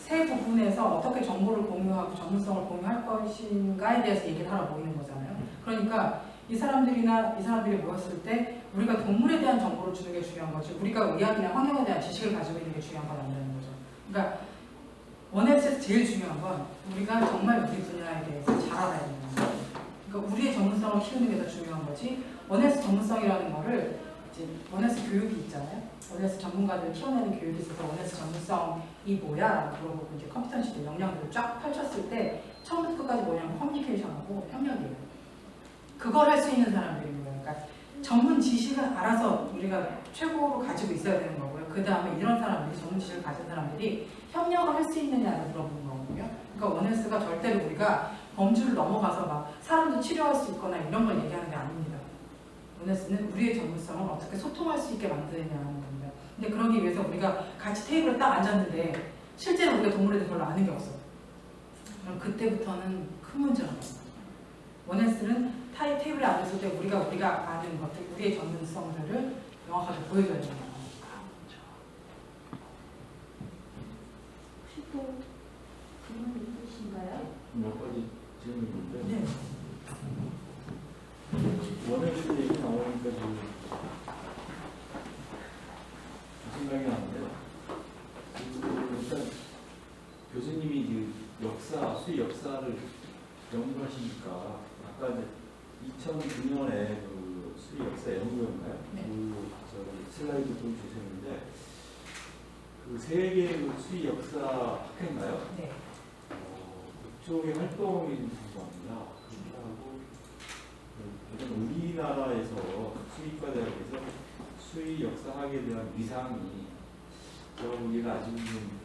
세 부분에서 어떻게 정보를 공유하고 전문성을 공유할 것인가에 대해서 얘기를 하러 모이는 거잖아요. 그러니까 이 사람들이 모였을 때 우리가 동물에 대한 정보를 주는 게 중요한 거지 우리가 의학이나 환경에 대한 지식을 가지고 있는 게 중요한 건 아니라는 거죠. 그러니까 원헬스에서 제일 중요한 건 우리가 정말 우리 분야에 대해서 잘 알아야 되는 거예요. 그러니까 우리의 전문성을 키우는 게 더 중요한 거지 원헬스 전문성이라는 거를 이제 원헬스 교육이 있잖아요. 원헬스 전문가들 키워내는 교육이 있어서 원헬스 전문성이 뭐야? 그러고 이제 컴피턴시대 역량들을 쫙 펼쳤을 때 처음부터 끝까지 뭐냐면 커뮤니케이션하고 협력이에요. 그걸 할 수 있는 사람들인 거예요. 그러니까 전문 지식은 알아서 우리가 최고로 가지고 있어야 되는 거고요. 그 다음에 이런 사람들이 전문 지식을 가진 사람들이 협력을 할 수 있느냐를 물어보는 거거든요. 그러니까 원헬스가 절대로 우리가 범주를 넘어가서 막 사람도 치료할 수 있거나 이런 걸 얘기하는 게 아닙니다. 원헬스는 우리의 전문성을 어떻게 소통할 수 있게 만드느냐는 겁니다. 근데 그러기 위해서 우리가 같이 테이블에 딱 앉았는데 실제로 우리가 동물에 대해서 별로 아는 게 없어요. 그럼 그때부터는 큰 문제가 나옵니다. 원헬스는 테이블에 앉았을 때 우리가 아는 것들, 우리의 전문성들을 명확하게 보여줘야 됩니다. 혹시 또 질문 있으신가요? 몇 가지 질문이 있는데 네. 원헬스 얘기 나오니까 지금 생각이 나는데 일단 교수님이 그 수의 역사를 연구하시니까 아까 이제 2009년에 그 수의 역사 연구였나요? 네. 그 슬라이드 보여주셨는데 그 세계 그 수의 역사 학회인가요? 네. 그쪽의 활동이 좀 궁금합니다. 그렇게 하고 우리나라에서 수의과 대학에서 수의 역사학에 대한 위상이 우리가 아직은 좀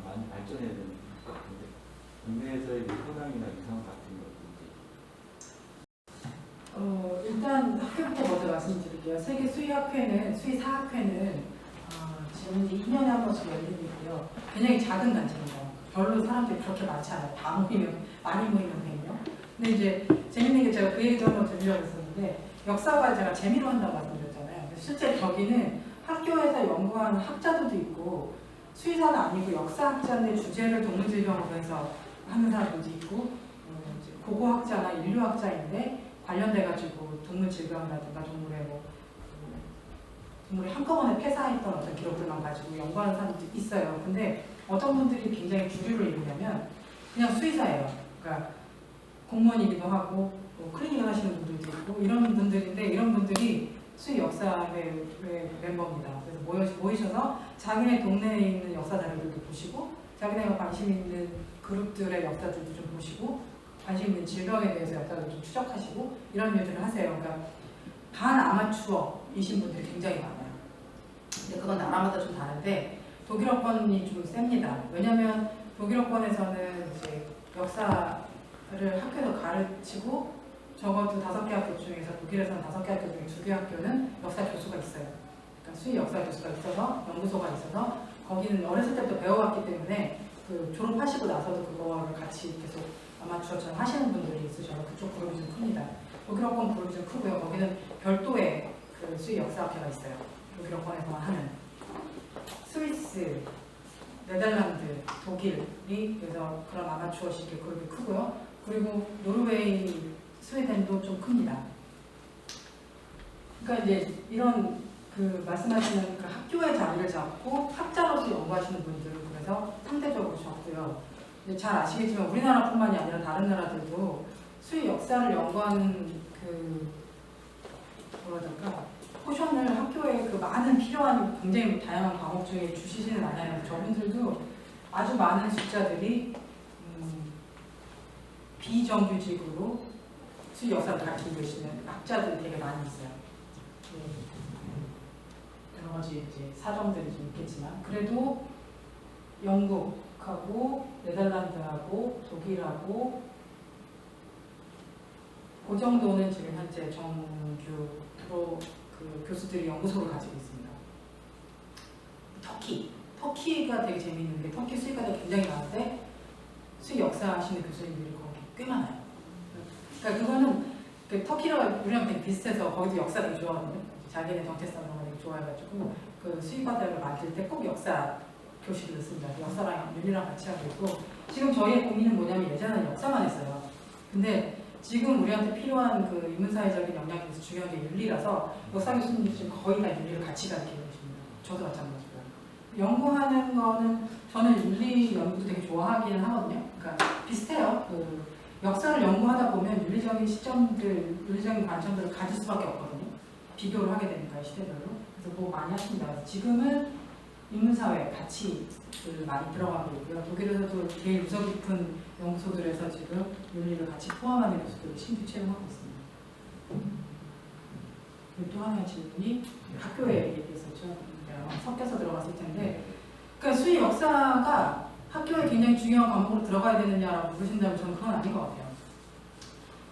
많이 발전해야 되는 것 같은데 국내에서의 현황이나 위상 같은 것도 일단 학회부터 먼저 말씀드릴게요. 세계 수의학회는 수의사학회는 지금 이제 2년에 한 번씩 열리고 있고요. 굉장히 작은 단체입니다. 별로 사람들이 그렇게 많지 않아요. 다 모이면 많이 모이면 100명. 근데 이제 재밌는 게 제가 그 얘기도 한번 들으려고 했었는데 역사가 제가 재미로 한다고 말씀드렸잖아요. 실제 거기는 학교에서 연구하는 학자들도 있고 수의사는 아니고 역사학자인데 주제를 동물질병으로 해서 하는 사람들도 있고 고고학자나 인류학자인데 관련돼가지고 동물 질병이라든가 동물의 동물이 한꺼번에 폐사했던 어떤 기록들만 가지고 연구하는 사람들도 있어요. 근데 어떤 분들이 굉장히 주류를 이루냐면 그냥 수의사예요. 그러니까 공무원이기도 하고 클리닉을 하시는 분들도 있고 이런 분들인데 이런 분들이 수의 역사회 멤버입니다. 그래서 모이셔서 자기네 동네에 있는 역사 자료들도 보시고 자기네가 관심 있는 그룹들의 역사들도 좀 보시고 관심 있는 질병에 대해서 역사를 좀 추적하시고 이런 일들을 하세요. 그러니까 반아마추어이신 분들이 굉장히 많아요. 근데 그건 나라마다 좀 다른데 독일어권이 좀 셉니다. 왜냐하면 독일어권에서는 이제 역사를 학교에서 가르치고 적어도 5개 학교 중에서 독일에서는 5개 학교 중에 2개 학교는 역사 교수가 있어요. 그러니까 수의 역사 교수가 있어서 연구소가 있어서 거기는 어렸을 때부터 배워왔기 때문에 그 졸업하시고 나서도 그거를 같이 계속 아마추어처럼 하시는 분들이 있으셔서 그쪽 그룹이 좀 큽니다. 독일어권 그룹이 좀 크고요. 거기는 별도의 그 수의 역사학회가 있어요. 독일어권에서만 하는. 스위스, 네덜란드, 독일이 그래서 그런 아마추어식의 그룹이 크고요. 그리고 노르웨이, 스웨덴도 좀 큽니다. 그러니까 이제 이런 그 말씀하시는 그 학교의 자리를 잡고 학자로서 연구하시는 분들은 그래서 상대적으로 적고요. 잘 아시겠지만 우리나라뿐만이 아니라 다른 나라들도 수의 역사를 연구하는 그 뭐랄까 포션을 학교에 그 많은 필요한 굉장히 다양한 과목 중에 주시지는 않아요. 저분들도 아주 많은 숫자들이 비정규직으로 수의 역사를 가르치고 계시는 학자들이 되게 많이 있어요. 여러 가지 이제 사정들이 좀 있겠지만 그래도 영국하고 네덜란드하고 독일하고 그 정도는 지금 현재 정규로 그 교수들이 연구소를 가지고 있습니다. 터키가 되게 재미있는 게 터키 수의과가 굉장히 많은데 수의 역사 하시는 교수님들이 거기 꽤 많아요. 그러니까 그거는 그 터키랑 우리랑 되게 비슷해서 거기도 역사 되게 좋아하거든요. 자기네 정체성을 되게 좋아해가지고 그 수의과대를 만들 때 꼭 역사 교실을 씁니다. 역사랑 윤리랑 같이 하고 있고 지금 저희의 고민은 뭐냐면 예전에는 역사만 했어요. 근데 지금 우리한테 필요한 그 인문사회적인 역량에 대해서 중요한 게 윤리라서 역사 교수님들 지금 거의 다 윤리를 같이 가르치고 계십니다. 저도 마찬가지고요. 연구하는 거는 저는 윤리 연구도 되게 좋아하기는 하거든요. 그러니까 비슷해요. 그 역사를 연구하다 보면 윤리적인 시점들, 윤리적인 관점들을 가질 수밖에 없거든요. 비교를 하게 되니까 시대별로. 그래서 뭐 많이 하십니다. 그래서 지금은 인문사회 같이 많이 들어가고 있고요. 독일에서도 제일 유서 깊은 연구소들에서 지금 윤리를 같이 포함하는 교수들을 신규 채용하고 있습니다. 그리고 또 하나의 질문이 학교에 얘기했었죠. 섞여서 들어갔을 텐데 그러니까 수의 역사가 학교에 굉장히 중요한 과목으로 들어가야 되느냐라고 물으신다면 저는 그건 아닌 것 같아요.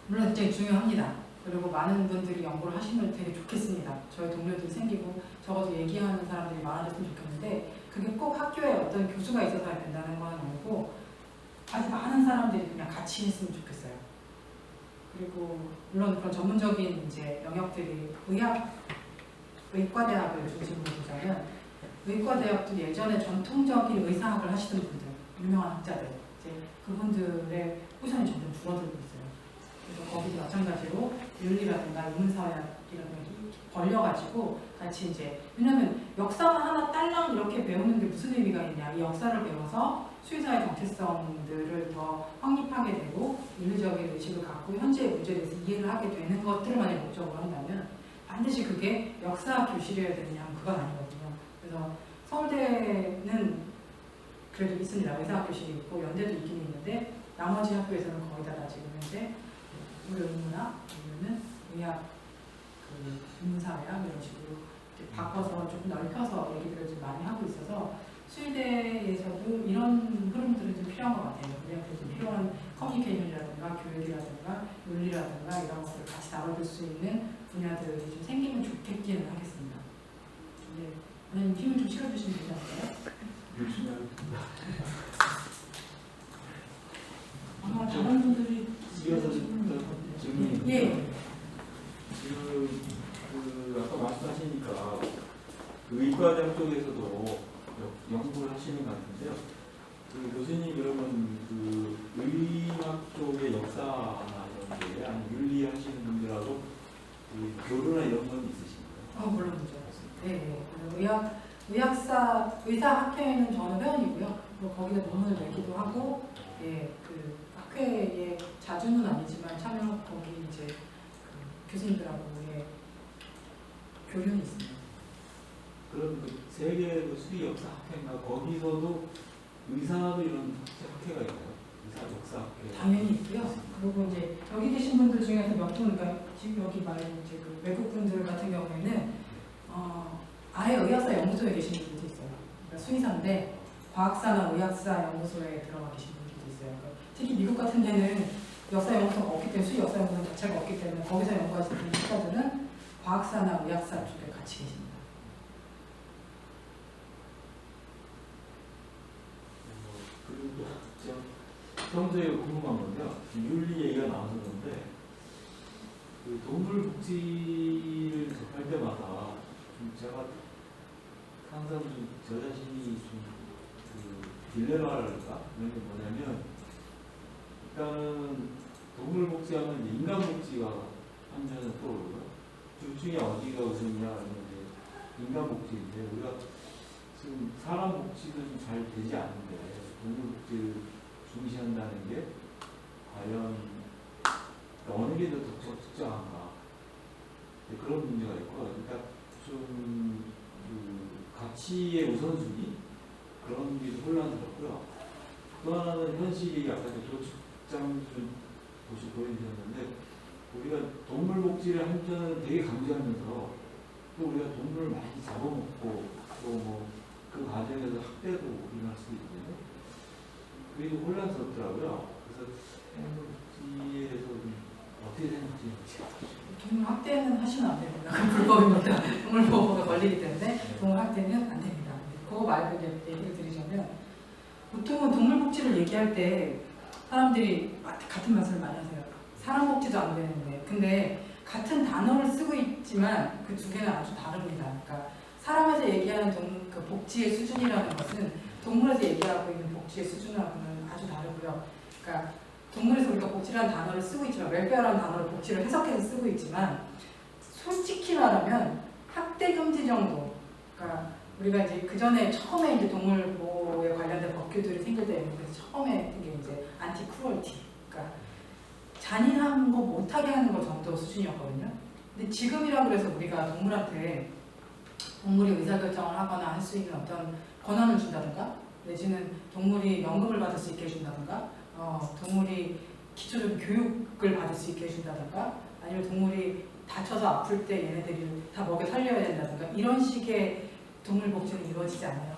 물론 굉장히 중요합니다. 그리고 많은 분들이 연구를 하시면 되게 좋겠습니다. 저희 동료들이 생기고 적어도 얘기하는 사람들이 많아졌으면 좋겠는데 그게 꼭 학교에 어떤 교수가 있어서 된다는 건 아니고 아주 많은 사람들이 그냥 같이 했으면 좋겠어요. 그리고 물론 그런 전문적인 이제 영역들이 의과대학을 중심으로 보자면 의과대학도 예전에 전통적인 의사학을 하시던 분들, 유명한 학자들 이제 그분들의 포션이 점점 줄어들고 있어요. 그래서 거기도 마찬가지로 윤리라든가 인문사회학이라든가 벌려가지고 같이 이제 왜냐면 역사만 하나 딸랑 이렇게 배우는 게 무슨 의미가 있냐 이 역사를 배워서 수의사의 정체성들을 더 확립하게 되고 윤리적인 의식을 갖고 현재의 문제에 대해서 이해를 하게 되는 것들을 만약 목적으로 한다면 반드시 그게 역사 교실이어야 되느냐 하면 그건 아니거든요. 그래서 서울대는 그래도 있습니다. 의사학 교실이 있고 연대도 있긴 있는데 나머지 학교에서는 거의 다 지금 현재 의료인문학 아니면은 의학, 인문사회학 이런 식으로 바꿔서 조금 넓혀서 얘기들을 좀 많이 하고 있어서 수의대에서도 이런 흐름들이 좀 필요한 것 같아요. 우리한테 좀 필요한 커뮤니케이션이라든가 교육이라든가 윤리라든가 이런 것들을 같이 다뤄볼 수 있는 분야들이 좀 생기면 좋겠기는 하겠습니다. 네, 원장님 힘을 좀 실어주시면 되지 않을까요? 아마 다른 분들이 이어서 질문이 예. 지금 아까 말씀하시니까 그 의과대학 쪽에서도 연구를 하시는 것 같은데요. 그 교수님 그러면 그 의학 쪽의 역사나 이런 관계예요? 아니면 윤리하시는 분들하고 그 교류나 이런 건 있으신가요? 물론이죠. 네. 의사학회에는 저는 회원이고요. 그리고 거기다 논문을 내기도 하고, 예, 그 학회에 자주는 아니지만 참여 거기 이제 그 교수님들하고의 교류는 있습니다. 그럼 그 세계 그 수의 역사 학회인가 거기서도 의사도 이런 학회가 있나요? 의사 역사 학회. 당연히 있고요. 그리고 이제 여기 계신 분들 중에서 몇 분, 그러니까 지금 여기 말한 이제 그 외국 분들 같은 경우에는 아예 의학사 연구소에 계신 분들도 있어요. 그러니까 수의사인데 과학사나 의학사 연구소에 들어가 계신 분들도 있어요. 그러니까 특히 미국 같은 데는 역사 연구소가 없기 때문에 수의 역사 연구소 자체가 없기 때문에 거기서 연구하시는 학자들은 과학사나 의학사 쪽에 같이 계십니다. 그리고 저 평소에 궁금한 건데요. 윤리 얘기가 나왔었는데 그 동물 복지를 접할 때마다 좀 제가 항상 좀 저 자신이 좀 그 딜레마랄까 이런 게 뭐냐면 일단은 동물 복지하면 이제 인간 복지가 한면에 떠오르고요. 둘 중에 어디가 우선이냐 하면 이제 인간 복지인데 우리가 지금 사람 복지도 좀 잘 되지 않는데 동물 복지를 중시한다는 게 과연 어느 게 더 적절한가 그런 문제가 있고 그러니까 좀 그 가치의 우선순위 그런 게 좀 혼란스럽고요. 또 하나는 현실이 아까 도축장 보시 보여주셨는데 우리가 동물 복지를 한편은 되게 강조하면서 또 우리가 동물을 많이 잡아먹고 또 뭐 그 과정에서 학대도 일어날 수 있거든요. 그게 좀 혼란스럽더라고요. 그래서 동물 복지에 대해서 좀 어떻게 생각하시는지. 동물 학대는 하시면 안 됩니다. 그건 불법입니다. 동물 보호가 걸리기 때문에 동물 학대는 안 됩니다. 그거 말고 이제 얘기를 드리자면 보통은 동물 복지를 얘기할 때 사람들이 같은 말씀을 많이 하세요. 사람 복지도 안 되는데. 근데 같은 단어를 쓰고 있지만 그 두 개는 아주 다릅니다. 그러니까 사람에서 얘기하는 그 복지의 수준이라는 것은 동물에서 얘기하고 있는 복지의 수준하고는 아주 다르고요. 그러니까 동물에서 우리가 복지라는 단어를 쓰고 있지만 웰페어라는 단어를 복지를 해석해서 쓰고 있지만 솔직히 말하면 학대 금지 정도. 그러니까 우리가 이제 그 전에 처음에 이제 동물 보호에 관련된 법규들이 생길 때 처음에 이게 이제 안티 크루얼티. 그러니까 잔인한 거 못하게 하는 거 정도 수준이었거든요. 근데 지금이라 그래서 우리가 동물한테 동물이 의사결정을 하거나 할 수 있는 어떤 권한을 준다든가 내지는 동물이 연금을 받을 수 있게 해준다든가 동물이 기초적인 교육을 받을 수 있게 해준다든가 아니면 동물이 다쳐서 아플 때 얘네들이 다 먹여 살려야 된다든가 이런 식의 동물 복지는 이루어지지 않아요.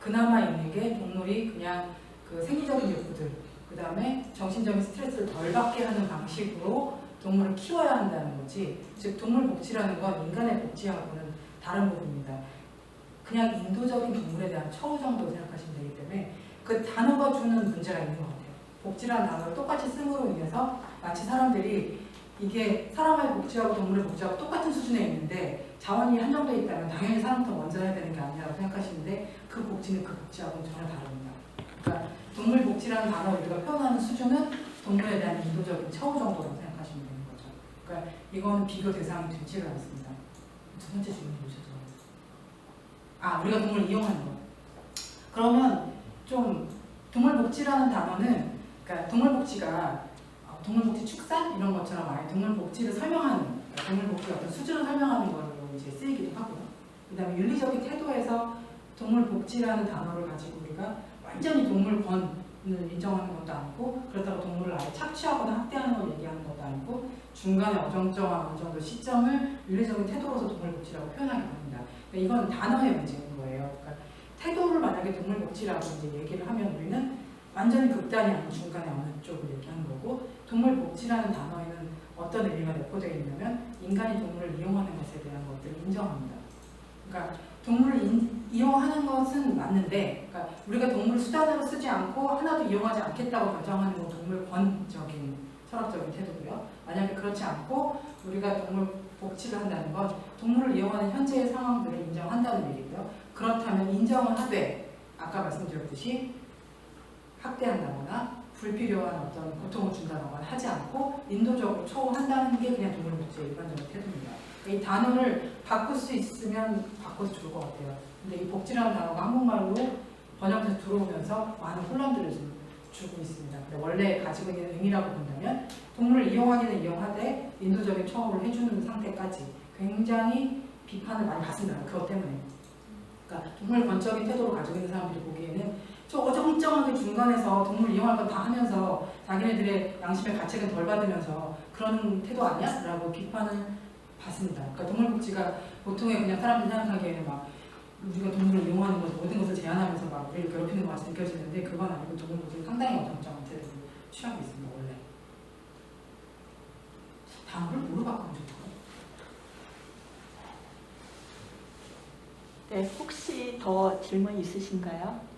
그나마 있는 게 동물이 그냥 그 생리적인 욕구들 그 다음에 정신적인 스트레스를 덜 받게 하는 방식으로 동물을 키워야 한다는 거지. 즉 동물 복지라는 건 인간의 복지하고는 다른 부분입니다. 그냥 인도적인 동물에 대한 처우 정도 생각하시면 되기 때문에 그 단어가 주는 문제가 있는 것 같아요. 복지라는 단어를 똑같이 씀으로 인해서 마치 사람들이 이게 사람의 복지하고 동물의 복지하고 똑같은 수준에 있는데 자원이 한정되어 있다면 당연히 사람부터 먼저 해야 되는 게 아니라고 생각하시는데 그 복지는 그 복지하고는 전혀 다릅니다. 그러니까 동물 복지라는 단어를 우리가 표현하는 수준은 동물에 대한 인도적인 처우 정도라고 생각하시면 되는 거죠. 그러니까 이건 비교 대상이 되지가 않습니다. 두 번째 질문 보시죠. 우리가 동물을 이용하는 거. 그러면 좀 동물 복지라는 단어는 그러니까 동물 복지가 동물 복지 축산 이런 것처럼 아예 동물 복지를 설명하는 동물 복지 어떤 수준을 설명하는 걸로 이제 쓰이기도 하고요. 그다음에 윤리적인 태도에서 동물 복지라는 단어를 가지고 우리가 완전히 동물권을 인정하는 것도 아니고 그렇다고 동물을 아예 착취하거나 학대하는 걸 얘기하는 것도 아니고 중간에 어정쩡한 어느 정도 시점을 윤리적인 태도로서 동물 복지라고 표현하기도 합니다. 그러니까 이건 단어의 문제인 거예요. 그러니까 태도를 만약에 동물 복지라고 이제 얘기를 하면 우리는 완전히 극단이 아닌 중간에 어느 쪽을 얘기하는 거고 동물 복지라는 단어에는 어떤 의미가 내포되어 있냐면 인간이 동물을 이용하는 것에 대한 것들을 인정합니다. 그러니까 동물을 이용하는 것은 맞는데 그러니까 우리가 동물을 수단으로 쓰지 않고 하나도 이용하지 않겠다고 결정하는 건 동물권적인 철학적인 태도고요. 만약에 그렇지 않고 우리가 동물 복지를 한다는 건 동물을 이용하는 현재의 상황들을 인정한다는 얘기고요. 그렇다면 인정을 하되 아까 말씀드렸듯이 학대한다거나 불필요한 어떤 고통을 준다거나 하지 않고 인도적으로 처우한다는 게 그냥 동물복지의 일반적인 태도입니다. 이 단어를 바꿀 수 있으면 바꿔도 좋을 것 같아요. 근데 이 복지라는 단어가 한국말로 번역돼서 들어오면서 많은 혼란들을 좀 주고 있습니다. 근데 원래 가지고 있는 의미라고 본다면 동물을 이용하기는 이용하되 인도적인 처우를 해주는 상태까지 굉장히 비판을 많이 받습니다. 그것 때문에. 그러니까 동물 번쩍인 태도를 가지고 있는 사람들이 보기에는 저 어정쩡하게 중간에서 동물 이용할 건 다 하면서 자기네들의 양심의 가책은 덜 받으면서 그런 태도 아니야? 라고 비판을 받습니다. 그러니까 동물복지가 보통의 그냥 사람들이 생각하기에는 막 우리가 동물을 이용하는 것을 모든 것을 제한하면서 막 우리를 괴롭히는 것 같이 느껴지는데 그건 아니고 동물복지는 상당히 어정쩡한 태도를 취하고 있습니다. 원래. 단어를 뭐로 바꾸면 좋을까요? 네, 혹시 더 질문 있으신가요?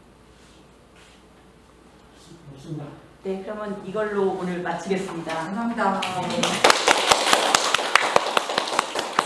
없습니다. 네, 그러면 이걸로 오늘 마치겠습니다. 감사합니다. 네.